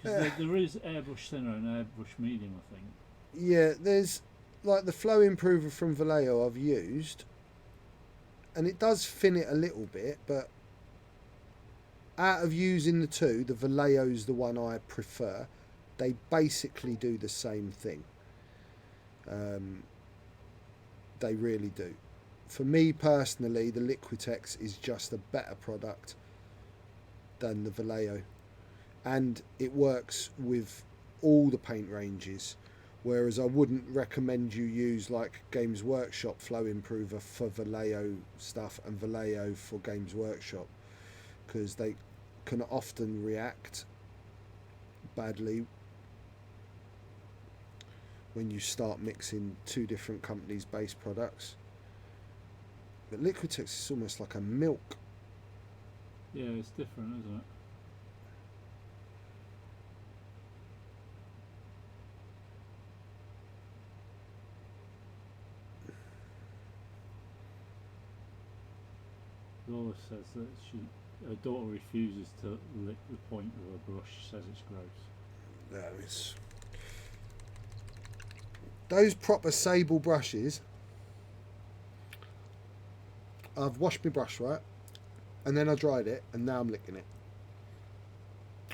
Because there is Airbrush Thinner and Airbrush Medium, I think. Yeah, there's like the Flow Improver from Vallejo I've used, and it does thin it a little bit, but out of using the two, the Vallejo's the one I prefer. They basically do the same thing. They really do. For me personally, the Liquitex is just a better product than the Vallejo, and it works with all the paint ranges, whereas I wouldn't recommend you use like Games Workshop Flow Improver for Vallejo stuff and Vallejo for Games Workshop, because they can often react badly when you start mixing two different companies' base products. But Liquitex is almost like a milk. Yeah, it's different, isn't it? Laura says that her daughter refuses to lick the point of her brush. She says it's gross. No, it's those proper sable brushes. I've washed my brush, right, and then I dried it, and now I'm licking it.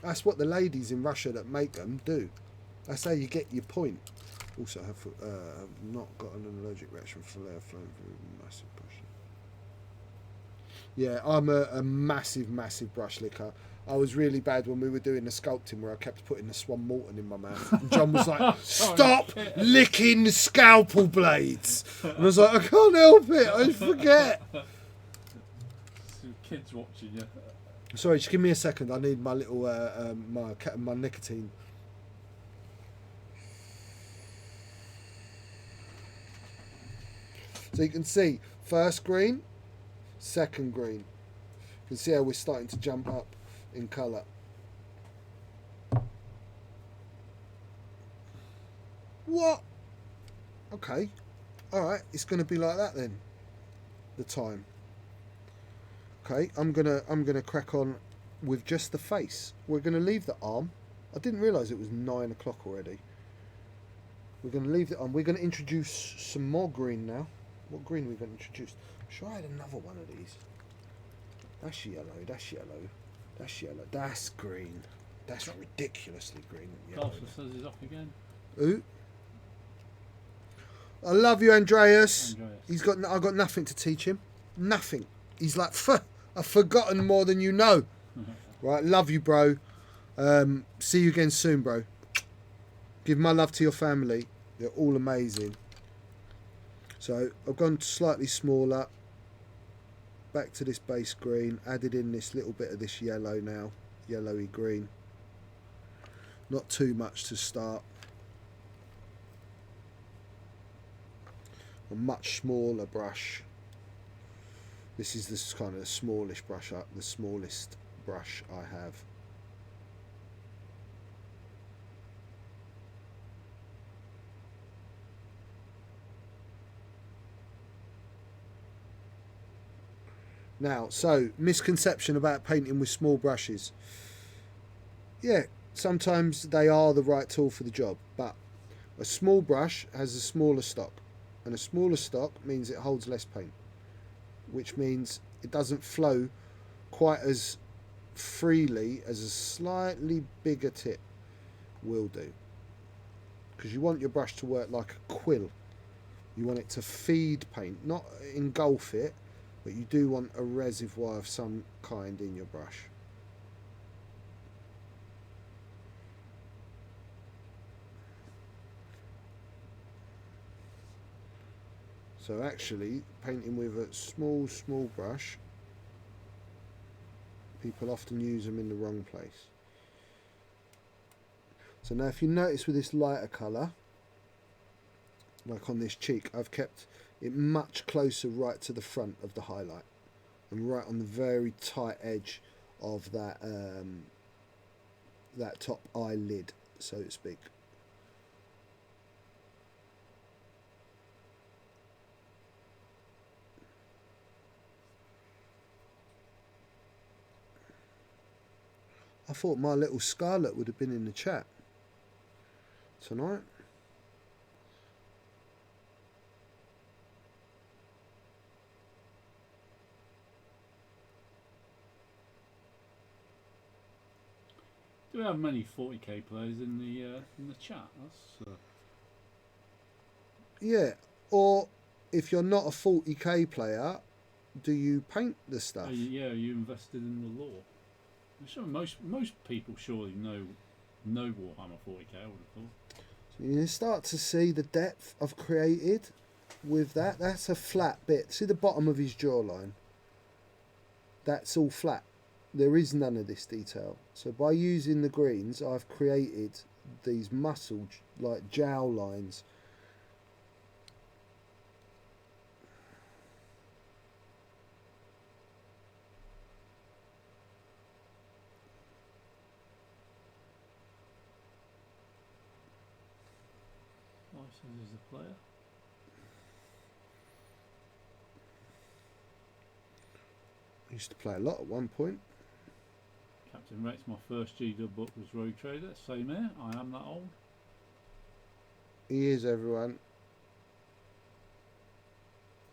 That's what the ladies in Russia that make them do. That's how you get your point. Also, I've not got an allergic reaction for layer flow through massive brush. Yeah, I'm a massive brush licker. I was really bad when we were doing the sculpting where I kept putting the Swan Morton in my mouth. And John was like, stop licking scalpel blades. And I was like, I can't help it, I forget. Kids watching you. Sorry, just give me a second. I need my little my nicotine. So you can see first green, second green. You can see how we're starting to jump up in colour. What? Okay. Alright, it's gonna be like that then. The time. Okay, I'm gonna crack on with just the face. We're gonna leave the arm. I didn't realise it was 9 o'clock already. We're gonna leave it on. We're gonna introduce some more green now. What green are we gonna introduce? I'm sure I had another one of these. That's yellow, that's yellow, that's yellow, that's green. That's ridiculously green and yellow. Carlson says he's off again. Who? I love you, Andreas. I've got nothing to teach him. Nothing. He's like, I've forgotten more than you know. Right, love you, bro. See you again soon, bro. Give my love to your family. They're all amazing. So I've gone slightly smaller, back to this base green, added in this little bit of this yellow now, yellowy green. Not too much to start. A much smaller brush. This is this kind of the smallest brush I have. Now, so misconception about painting with small brushes. Yeah, sometimes they are the right tool for the job, but a small brush has a smaller stock, and a smaller stock means it holds less paint, which means it doesn't flow quite as freely as a slightly bigger tip will do. Because you want your brush to work like a quill. You want it to feed paint, not engulf it, but you do want a reservoir of some kind in your brush. So actually, painting with a small brush, people often use them in the wrong place. So now if you notice with this lighter colour, like on this cheek, I've kept it much closer right to the front of the highlight and right on the very tight edge of that that top eyelid, so to speak. I thought my little Scarlet would have been in the chat tonight. Do we have many 40k players in the chat? That's Yeah, or if you're not a 40k player, do you paint the stuff? yeah, are you invested in the lore? I'm sure most people surely know Warhammer 40k. I would have thought. So you start to see the depth I've created with that. That's a flat bit. See the bottom of his jawline? That's all flat. There is none of this detail. So by using the greens, I've created these muscle, like jowl lines. Maice is the player. I used to play a lot at one point. Captain Rex, my first GW book was Rogue Trader. Same here. I am that old. He is, everyone.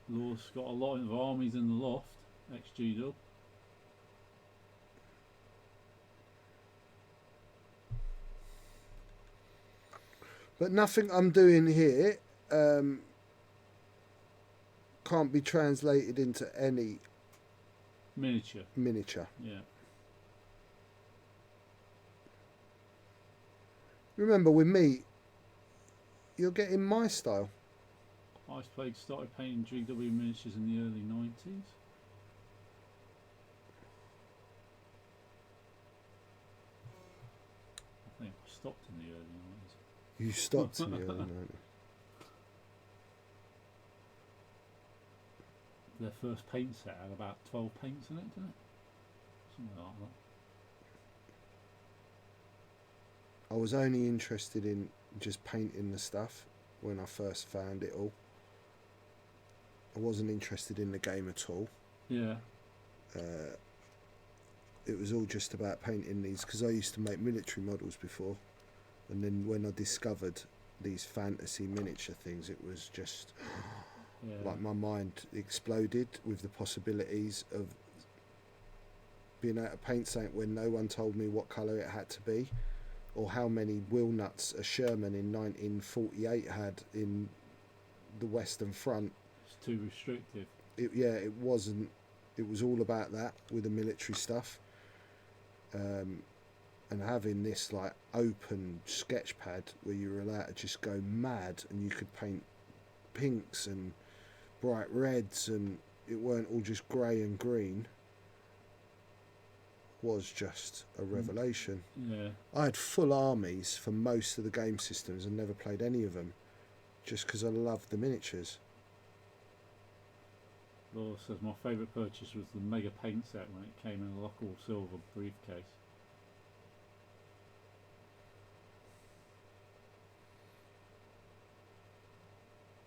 Law's got a lot of armies in the loft. Ex-GW. But nothing I'm doing here can't be translated into any miniature. Yeah. Remember, with me, you're getting my style. Ice Plague started painting GW miniatures in the early 90s. I think I stopped in the early 90s. You stopped in the early 90s. Their first paint set had about 12 paints in it, didn't it? Something like that. I was only interested in just painting the stuff when I first found it all. I wasn't interested in the game at all. Yeah. It was all just about painting these, because I used to make military models before, and then when I discovered these fantasy miniature things, it was just like my mind exploded with the possibilities of being able to paint something when no one told me what colour it had to be, or how many wheel nuts a Sherman in 1948 had in the Western Front. It's too restrictive. It wasn't. It was all about that with the military stuff, and having this like open sketch pad where you were allowed to just go mad and you could paint pinks and bright reds and it weren't all just grey and green was just a revelation. Yeah. I had full armies for most of the game systems and never played any of them just because I loved the miniatures. Laura says my favourite purchase was the Mega Paint set when it came in a lockable silver briefcase.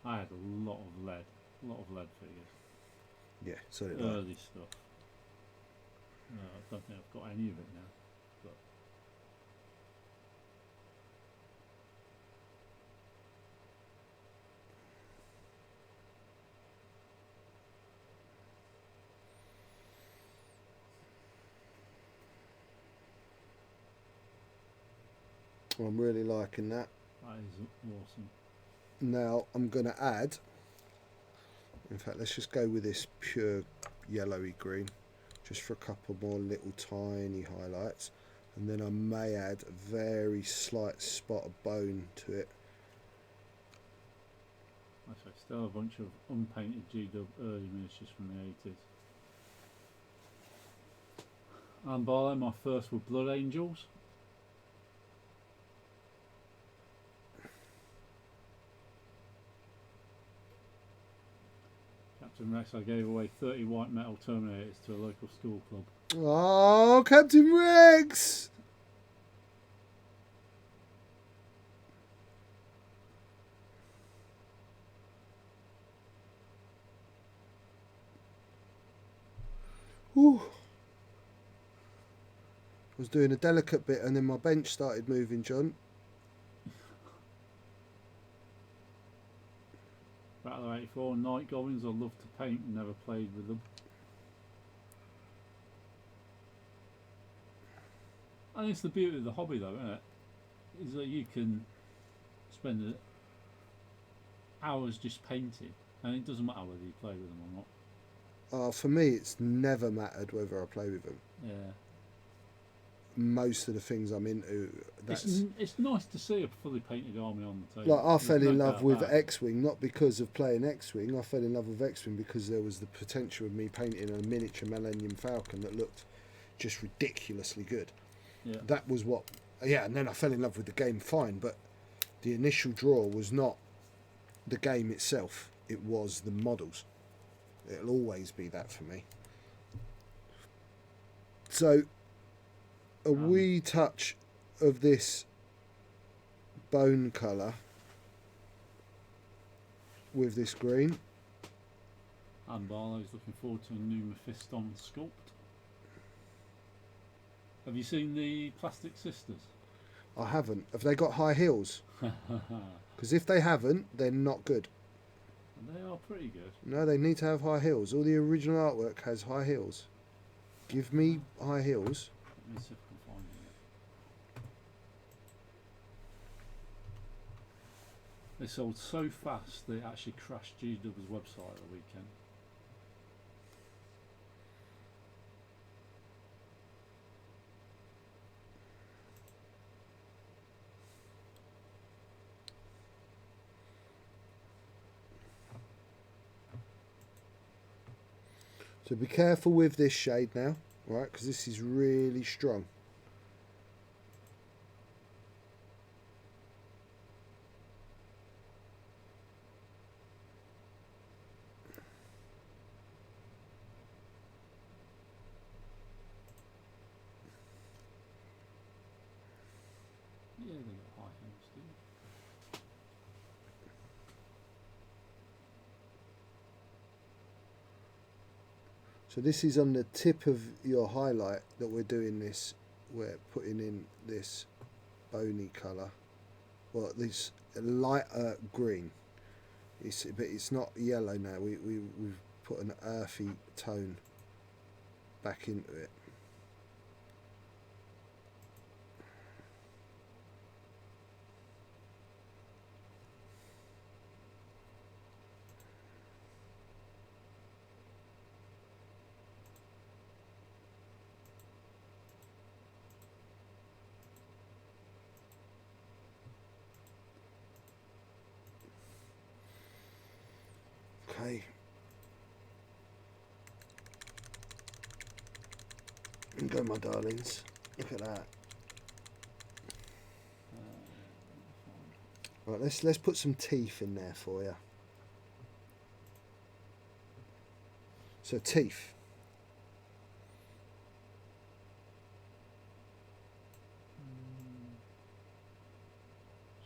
I had a lot of lead figures. Yeah, so did I. Early stuff. No, I don't think I've got any of it now. But I'm really liking that. that is awesome. Now I'm going to add, in fact let's just go with this pure yellowy green just for a couple more little tiny highlights, and then I may add a very slight spot of bone to it. Actually, I still have a bunch of unpainted G-Dub early miniatures from the 80s. And by my first were Blood Angels. Captain Rex, I gave away 30 white metal Terminators to a local school club. Oh, Captain Rex! Whew. I was doing a delicate bit and then my bench started moving, John. Battle of 84, Night Goblins, I love to paint and never played with them. I think it's the beauty of the hobby though, isn't it? Is that you can spend hours just painting and it doesn't matter whether you play with them or not. For me it's never mattered whether I play with them. Yeah. Most of the things I'm into, that's it's nice to see a fully painted army on the table. like I fell in love with that. X-Wing not because of playing X-Wing. I fell in love with X-Wing because there was the potential of me painting a miniature Millennium Falcon that looked just ridiculously good. Yeah. That was what, yeah, and then I fell in love with the game fine, but the initial draw was not the game itself, it was the models. It'll always be that for me. So a wee touch of this bone colour with this green. And Barlow's looking forward to a new Mephiston sculpt. Have you seen the Plastic Sisters? I haven't. Have they got high heels? Because if they haven't, they're not good. They are pretty good. No, they need to have high heels. All the original artwork has high heels. Give me high heels. Let me see if I can find it. They sold so fast they actually crashed GW's website at the weekend. So be careful with this shade now, right? Because this is really strong. Yeah, they got high heels, do they? So this is on the tip of your highlight that we're doing this. We're putting in this bony colour. Well, this lighter green. But it's not yellow now. We've put an earthy tone back into it. Okay, go, my darlings. Look at that. Right, let's put some teeth in there for you. So teeth.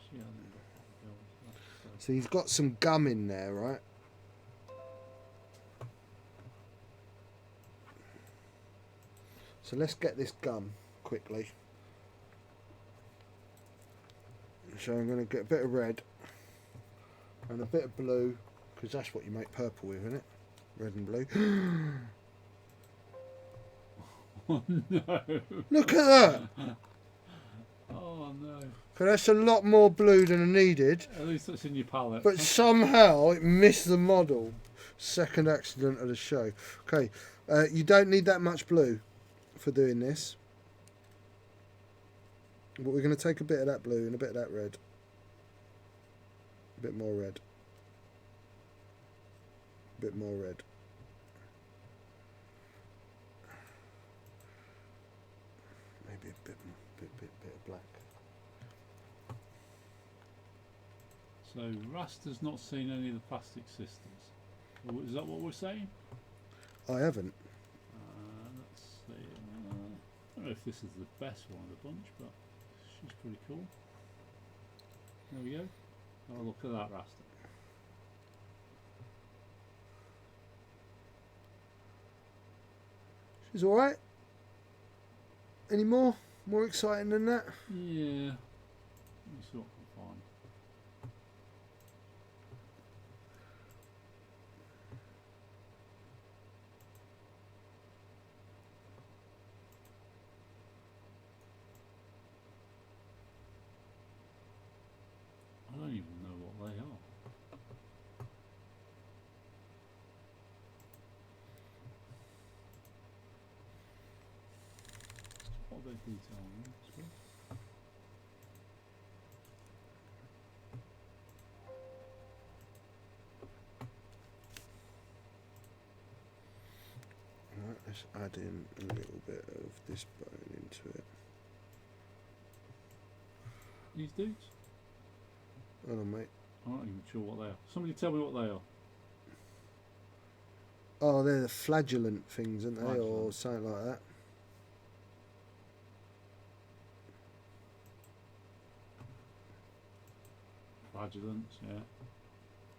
She hasn't got the So you've got some gum in there, right? So let's get this gum quickly. So I'm going to get a bit of red and a bit of blue, because that's what you make purple with, isn't it? Red and blue. Oh no! Look at that! Oh no! Okay, that's a lot more blue than I needed, At least that's in your palette. but somehow it missed the model. Second accident of the show. Okay, you don't need that much blue for doing this. But we're going to take a bit of that blue and a bit of that red. A bit more red. A bit more red. Maybe a bit of black. So Rasta's not seen any of the plastic sisters. Is that what we're saying? I haven't. Let's see. I don't know if this is the best one of the bunch, but she's pretty cool. There we go. Oh, look at that Rasta. She's alright. Any more? More exciting than that? Yeah. Let me see what I can find. I don't even know what they are. What are they detailing? Right, let's add in a little bit of this bone into it. These dudes? Hold on, mate. I'm not even sure what they are. Somebody tell me what they are. Oh, they're the flagellant things, aren't they? Or Flagellant. something like that. Flagellants, yeah.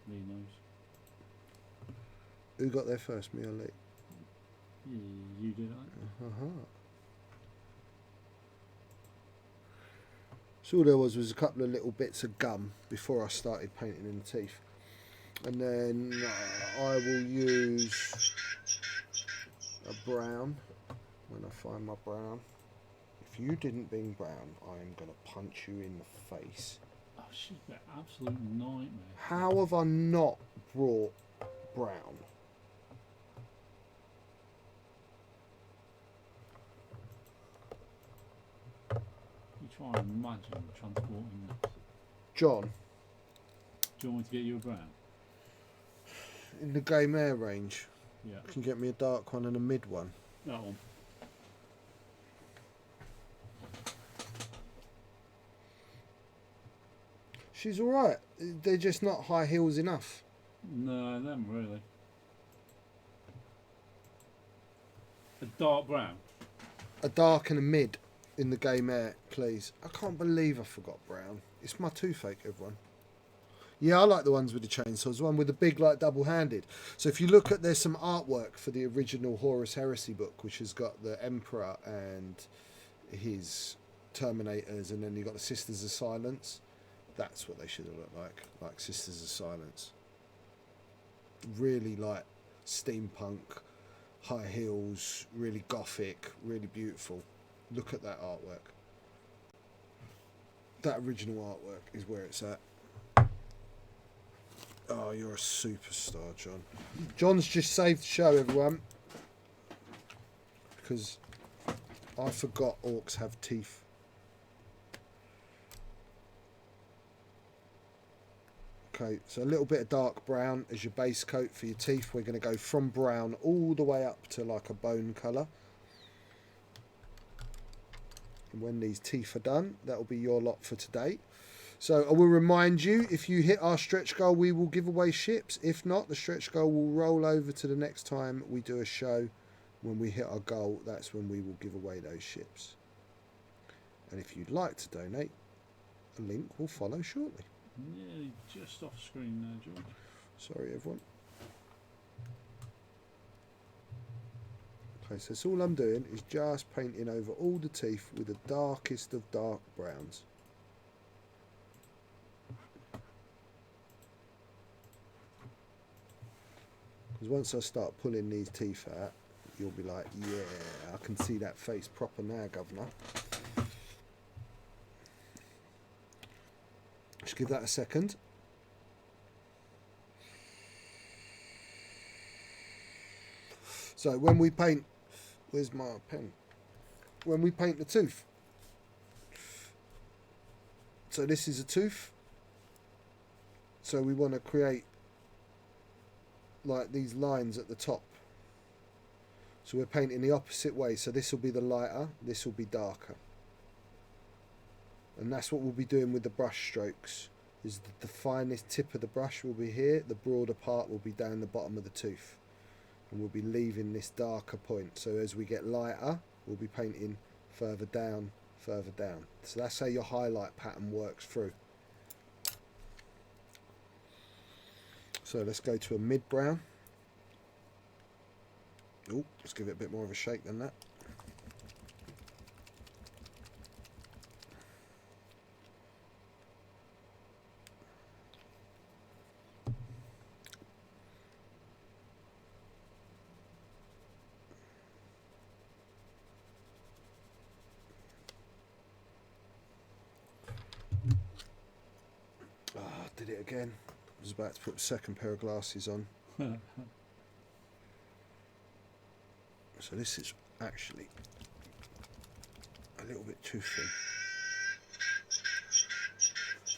Lee knows. Who got there first, me or Lee? You did, I think. So all there was a couple of little bits of gum before I started painting in the teeth. And then I will use a brown when I find my brown. If you didn't bring brown, I am going to punch you in the face. Oh, she's an absolute nightmare. How have I not brought brown? You try and imagine transporting that. John, Do you want me to get you a brown? in the Game Air range, Yeah. you can get me a dark one and a mid one. That one. She's alright. They're just not high heels enough. No, them really. A dark brown. A dark and a mid in the Game Air, please. I can't believe I forgot brown. It's my toothache, everyone. Yeah, I like the ones with the chainsaws, the one with the big, like, double-handed. So if you look at, there's some artwork for the original Horus Heresy book, which has got the Emperor and his Terminators, and then you got the Sisters of Silence. That's what they should have looked like Sisters of Silence. Really, like, steampunk, high heels, really gothic, really beautiful. Look at that artwork. That original artwork is where it's at. Oh, you're a superstar, John. John's just saved the show, everyone. Because I forgot orcs have teeth. Okay, so a little bit of dark brown as your base coat for your teeth. We're going to go from brown all the way up to like a bone colour. And when these teeth are done, that'll be your lot for today. So I will remind you, if you hit our stretch goal, we will give away ships. If not, the stretch goal will roll over to the next time we do a show. When we hit our goal, that's when we will give away those ships. And if you'd like to donate, a link will follow shortly. Nearly just off screen there, George. Sorry, everyone. Okay, so that's all I'm doing is just painting over all the teeth with the darkest of dark browns. Because once I start pulling these teeth out, you'll be like, yeah, I can see that face proper now, governor. Just give that a second. So when we paint, where's my pen? When we paint the tooth, so this is a tooth. So we want to create like these lines at the top. So we're painting the opposite way. So this will be the lighter, this will be darker. And that's what we'll be doing with the brush strokes. Is the finest tip of the brush will be here, the broader part will be down the bottom of the tooth. And we'll be leaving this darker point. So as we get lighter, we'll be painting further down, further down. So that's how your highlight pattern works through. So let's go to a mid brown. Oh, let's give it a bit more of a shake than that. Did it again. I was about to put a second pair of glasses on. So this is actually a little bit too thin.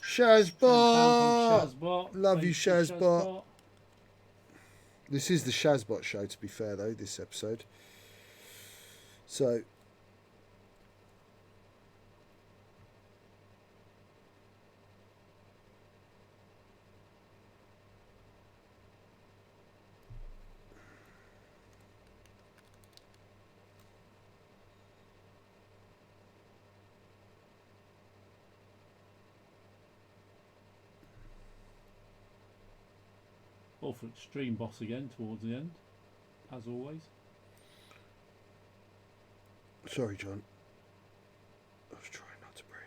Shazbot! Love you, Shazbot. This is the Shazbot show, to be fair, though, this episode. So Awful extreme boss again towards the end, as always. sorry, John. I was trying not to breathe.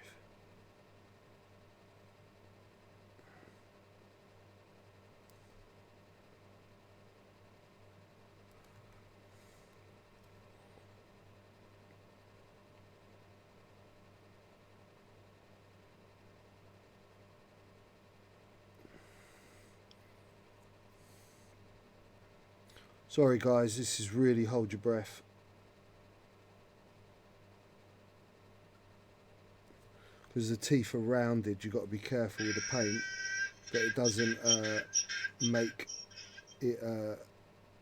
Sorry, guys. This is really hold your breath. Because the teeth are rounded, you've got to be careful with the paint that it doesn't make it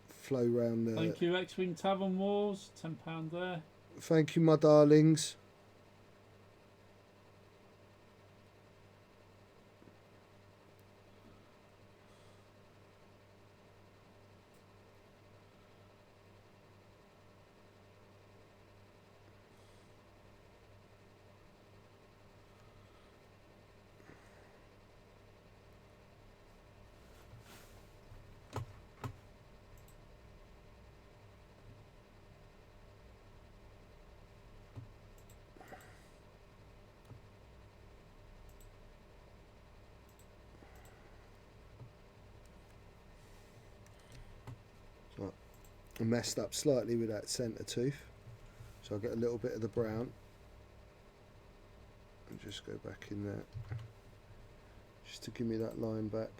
flow round the... Thank you, X-Wing Tavern Wars, £10 there. Thank you, my darlings. I messed up slightly with that centre tooth, so I'll get a little bit of the brown and just go back in there just to give me that line back.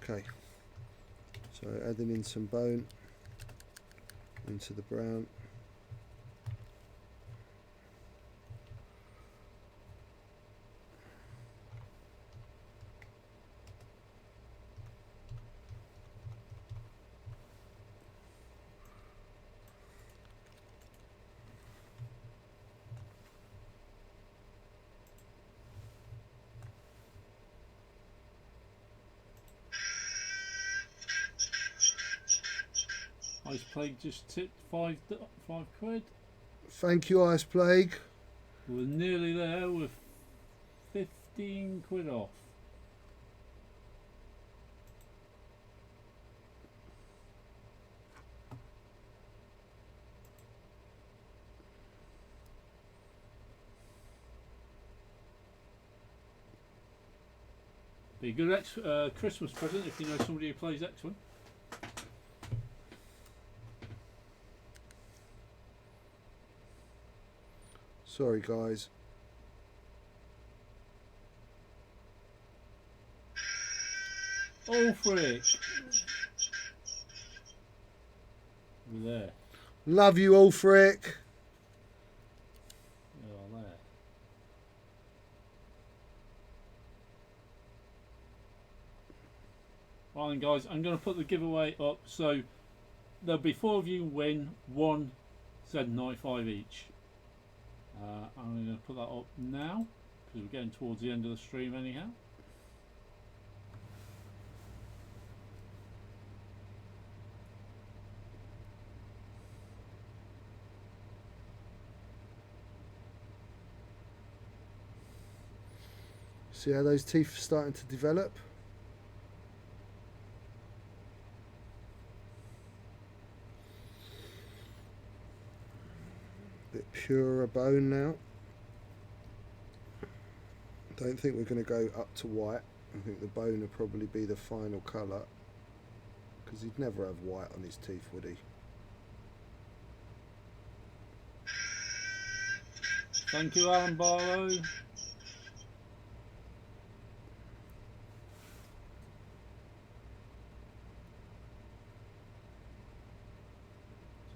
Okay, so adding in some bone into the brown. Ice Plague just tipped five quid. Thank you, Ice Plague. We're nearly there with 15 quid off. Be a good Christmas present if you know somebody who plays X-Wing. Sorry, guys. Oh, frick! We're there. Love you, Ulfric. Oh, there. Right then, guys, I'm going to put the giveaway up. So there'll be 4 of you win 1 Z95 each. I'm going to put that up now because we're getting towards the end of the stream anyhow. See how those teeth are starting to develop? Bit purer bone now. Don't think we're going to go up to white. I think the bone will probably be the final colour, because he'd never have white on his teeth, would he? Thank you, Alan Barlow.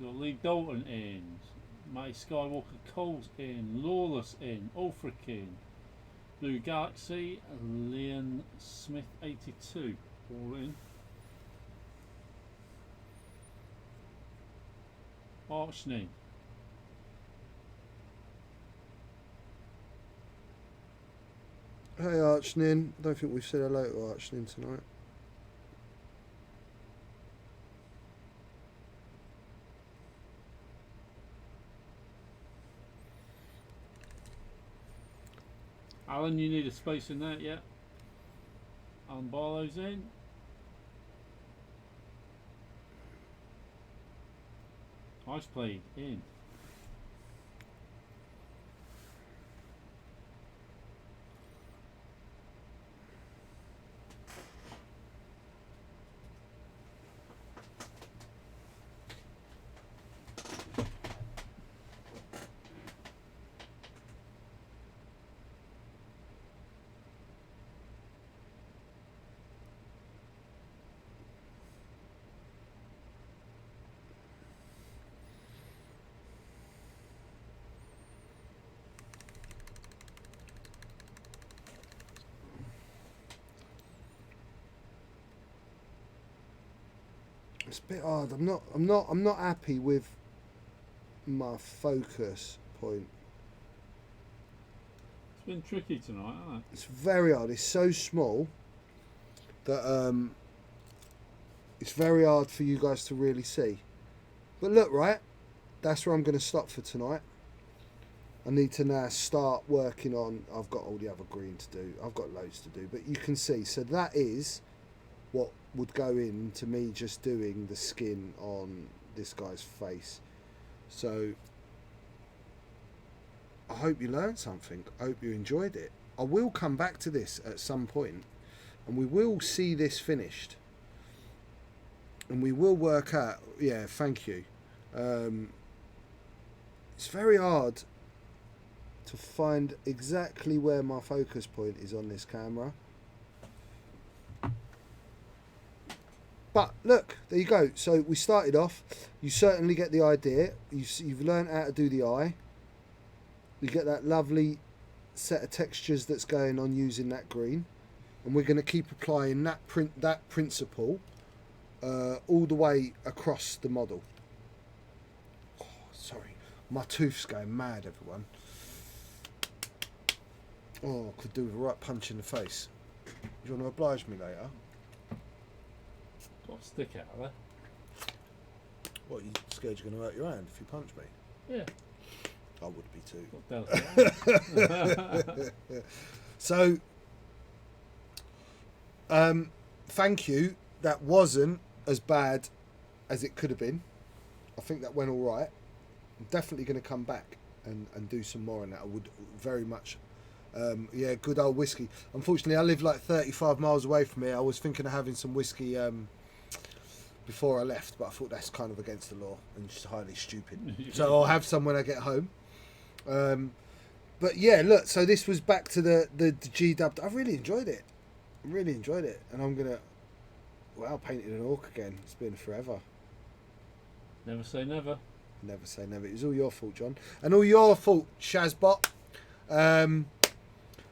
So Lee Dalton in, Maice Skywalker Cole's in, Lawless in, Ulfric in, Blue Galaxy, Leon Smith 82 all in. Archning. Hey Archnin, I don't think we've said hello to Archnin tonight. Alan, you need a space in there, yeah. Alan Barlow's in. Ice Plague in. It's a bit hard. I'm not happy with my focus point. It's been tricky tonight, hasn't it? It's very hard. It's so small that it's very hard for you guys to really see. But look, right, that's where I'm going to stop for tonight. I need to now start working on. I've got all the other green to do. I've got loads to do, but you can see. So that is what would go into me just doing the skin on this guy's face. So I hope you learned something. I hope you enjoyed it. I will come back to this at some point and we will see this finished and we will work out. Yeah, thank you. It's very hard to find exactly where my focus point is on this camera. But look, there you go. So we started off. You certainly get the idea. You've learned how to do the eye. You get that lovely set of textures that's going on using that green, and we're going to keep applying that principle all the way across the model. Oh, sorry, my tooth's going mad, everyone. Oh, I could do with a right punch in the face. Do you want to oblige me later? Got a stick out of there. What, you scared you're going to hurt your hand if you punch me? Yeah. I would be too. Got delicate. So, thank you. That wasn't as bad as it could have been. I think that went all right. I'm definitely going to come back and do some more on that. I would very much. Yeah, good old whiskey. Unfortunately, I live like 35 miles away from here. I was thinking of having some whiskey before I left, but I thought that's kind of against the law and just highly stupid. So I'll have some when I get home. But yeah, look, so this was back to the G-Dub. I really enjoyed it. Really enjoyed it. And I'm going to... Wow, painted an orc again. It's been forever. Never say never. Never say never. It was all your fault, John. And all your fault, Shazbot.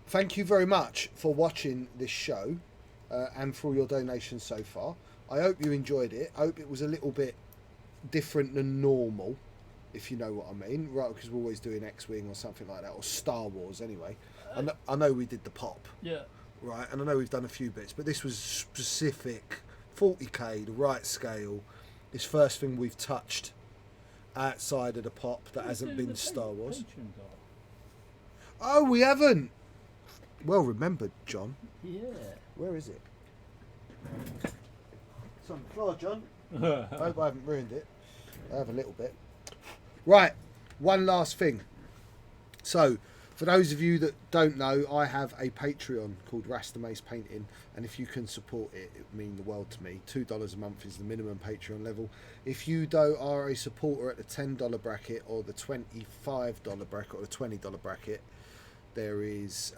Thank you very much for watching this show and for all your donations so far. I hope you enjoyed it. I hope it was a little bit different than normal, if you know what I mean. Right, because we're always doing X-Wing or something like that, or Star Wars anyway. I know we did the pop. Yeah. Right, and I know we've done a few bits, but this was specific. 40k, the right scale. This first thing we've touched outside of the pop that hasn't been Star Wars. Oh, we haven't. Well remembered, John. Yeah. Where is it? It's on the floor, John. I hope I haven't ruined it. I have a little bit. Right, one last thing. So, for those of you that don't know, I have a Patreon called Rasta Maice Painting, and if you can support it, it would mean the world to me. $2 a month is the minimum Patreon level. If you are a supporter at the $10 bracket or the $25 bracket or the $20 bracket, there is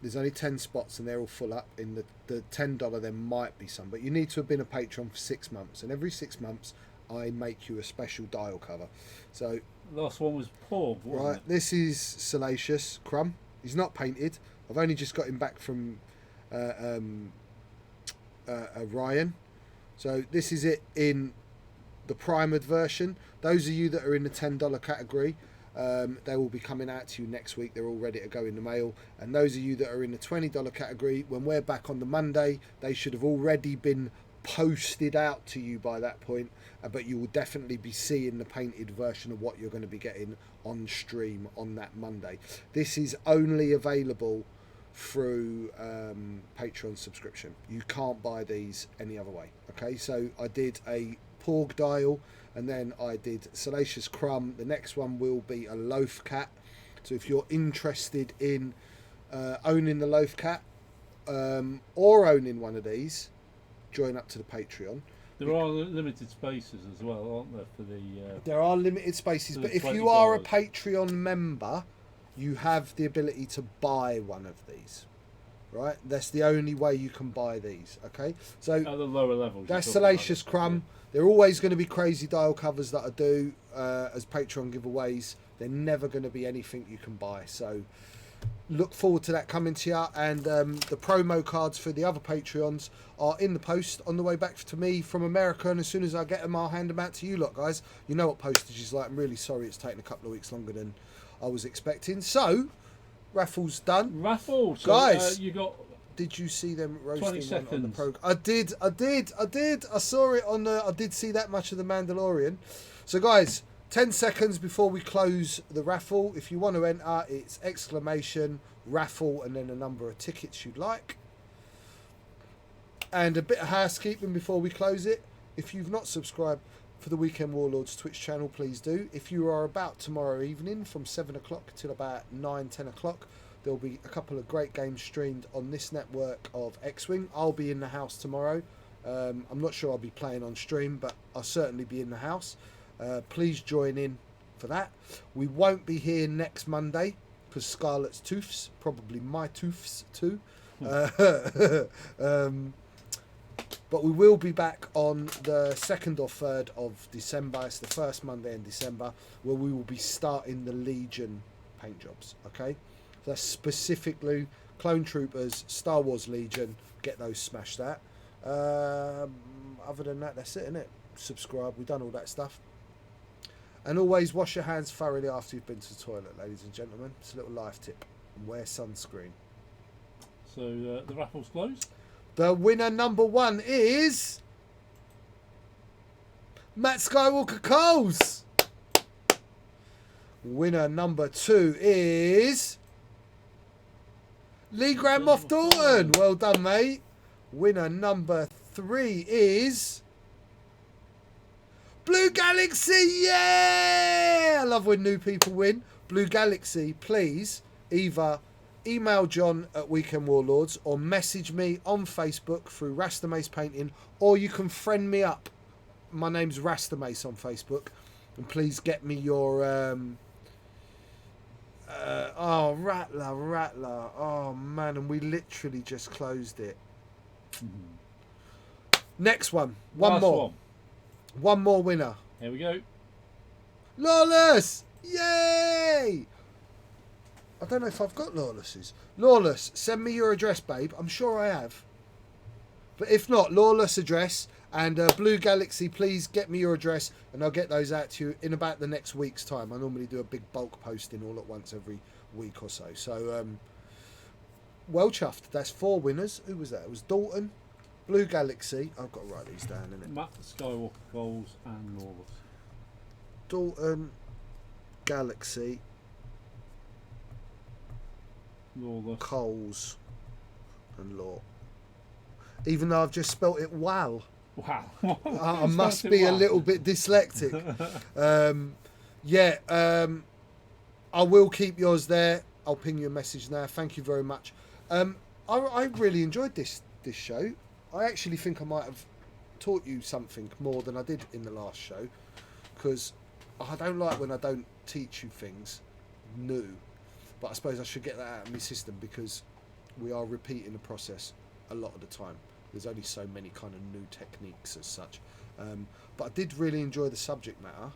there's only 10 spots and they're all full up. In the $10 there might be some, but you need to have been a patron for 6 months, and every 6 months I make you a special dial cover. So last one was Porg, wasn't right, it? this is Salacious Crumb. He's not painted. I've only just got him back from Ryan. So this is it in the primered version. Those of you that are in the $10 category, they will be coming out to you next week. They're all ready to go in the mail. And those of you that are in the $20 category, when we're back on the Monday, they should have already been posted out to you by that point, but you will definitely be seeing the painted version of what you're going to be getting on stream on that Monday. This is only available through Patreon subscription. You can't buy these any other way. Okay, so I did a Porg dial, and then I did Salacious Crumb. The next one will be a Loaf Cat. So if you're interested in owning the Loaf Cat or owning one of these, join up to the Patreon. There are limited spaces as well, aren't there, for the... there are limited spaces, but if you $20. are a Patreon member, you have the ability to buy one of these. Right? That's the only way you can buy these. Okay? So at the lower levels. that's Salacious Crumb. Yeah. They're always going to be crazy dial covers that I do as Patreon giveaways. They're never going to be anything you can buy. So look forward to that coming to you. And the promo cards for the other Patreons are in the post on the way back to me from America. And as soon as I get them, I'll hand them out to you lot, guys. You know what postage is like. I'm really sorry it's taken a couple of weeks longer than I was expecting. So, raffle's done. Raffle! So, guys, you got... Did you see them 20 roasting one on the seconds. program? I did. I saw it on the... I did see that much of The Mandalorian. So, guys, 10 seconds before we close the raffle. If you want to enter, it's exclamation, raffle, and then a number of tickets you'd like. And a bit of housekeeping before we close it. If you've not subscribed for the Weekend Warlords Twitch channel, please do. If you are about tomorrow evening from 7 o'clock till about 9, 10 o'clock, there'll be a couple of great games streamed on this network of X-Wing. I'll be in the house tomorrow. I'm not sure I'll be playing on stream, but I'll certainly be in the house. Please join in for that. We won't be here next Monday because Scarlett's tooths, probably my tooths too. But we will be back on the 2nd or 3rd of December. It's the first Monday in December where we will be starting the Legion paint jobs. Okay, so that's specifically Clone Troopers, Star Wars Legion. Get those smashed out. Other than that, that's it, innit? Subscribe. We've done all that stuff. And always wash your hands thoroughly after you've been to the toilet, ladies and gentlemen. It's a little life tip. And wear sunscreen. So, the raffle's closed? The winner number 1 is... Matt Skywalker Coles. Winner number 2 is Lee Graham Moff Dalton. Well done, mate. Winner number 3 is Blue Galaxy. Yeah! I love when new people win. Blue Galaxy, please either email John at Weekend Warlords or message me on Facebook through Rasta Maice Painting, or you can friend me up. My name's Rasta Maice on Facebook, and please get me your Rattler. Oh man, and we literally just closed it. Next one. One more winner. Here we go. Lawless! Yay! I don't know if I've got Lawless's. Lawless, send me your address, babe. I'm sure I have. But if not, Lawless address and Blue Galaxy, please get me your address and I'll get those out to you in about the next week's time. I normally do a big bulk posting all at once every week or so. So, well chuffed. That's 4 winners. Who was that? It was Dalton, Blue Galaxy. I've got to write these down, innit? Matt Skywalker Coles and Lawless. Dalton, Galaxy, Lawless, Coles, and Law. Even though I've just spelt it wow. Wow. I must be a little bit dyslexic. I will keep yours there. I'll ping you a message now. Thank you very much. I really enjoyed this show. I actually think I might have taught you something more than I did in the last show, because I don't like when I don't teach you things new, but I suppose I should get that out of my system because we are repeating the process a lot of the time. There's only so many kind of new techniques as such. But I did really enjoy the subject matter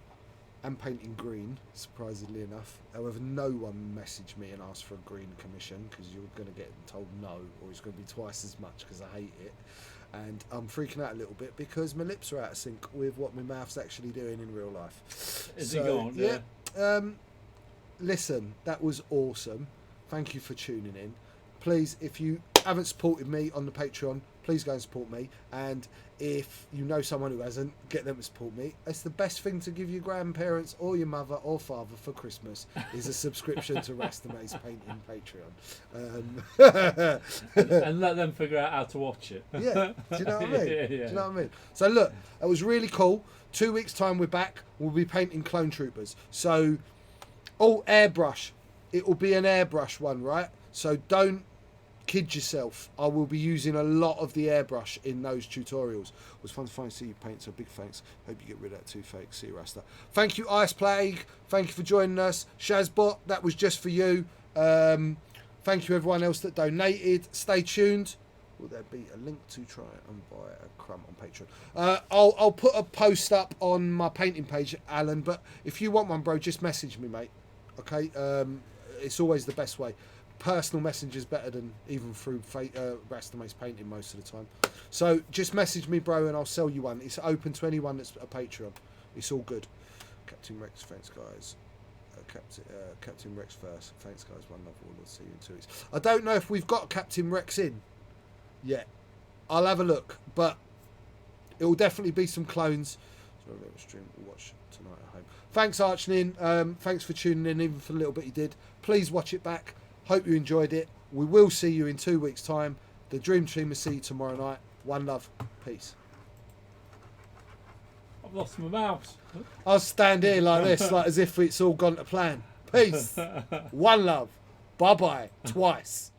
and painting green, surprisingly enough. However, no one messaged me and asked for a green commission because you're going to get told no, or it's going to be twice as much because I hate it. And I'm freaking out a little bit because my lips are out of sync with what my mouth's actually doing in real life. Is it gone? Yeah. Listen, that was awesome. Thank you for tuning in. Please, if you haven't supported me on the Patreon, please go and support me. And if you know someone who hasn't, get them to support me. It's the best thing to give your grandparents or your mother or father for Christmas is a subscription to Rasta Maice Painting Patreon. And let them figure out how to watch it. Yeah, do you know what I mean? Yeah. Do you know what I mean? So look, it was really cool. 2 weeks time we're back. We'll be painting Clone Troopers. So, airbrush. It will be an airbrush one, right? So don't kid yourself. I will be using a lot of the airbrush in those tutorials. It was fun to finally see you paint, so big thanks. Hope you get rid of that toothache. See you, Rasta. Thank you, Ice Plague. Thank you for joining us. Shazbot, that was just for you. Thank you everyone else that donated. Stay tuned. Will there be a link to try and buy a crumb on Patreon? I'll put a post up on my painting page, Alan, but if you want one, bro, just message me, mate. Okay? It's always the best way. Personal message is better than even through Rasta Maice Painting most of the time. So just message me, bro, and I'll sell you one. It's open to anyone that's a Patreon. It's all good. Captain Rex, thanks guys. Captain Rex first. Thanks guys. One love. We'll see you in 2 weeks. I don't know if we've got Captain Rex in yet. I'll have a look, but it will definitely be some clones. So we'll stream. We'll watch tonight at home. Thanks, Archnin. Thanks for tuning in, even for the little bit you did. Please watch it back. Hope you enjoyed it. We will see you in 2 weeks' time. The Dream Team will see you tomorrow night. One love. Peace. I've lost my mouse. I'll stand here like this, like as if it's all gone to plan. Peace. One love. Bye-bye. Twice.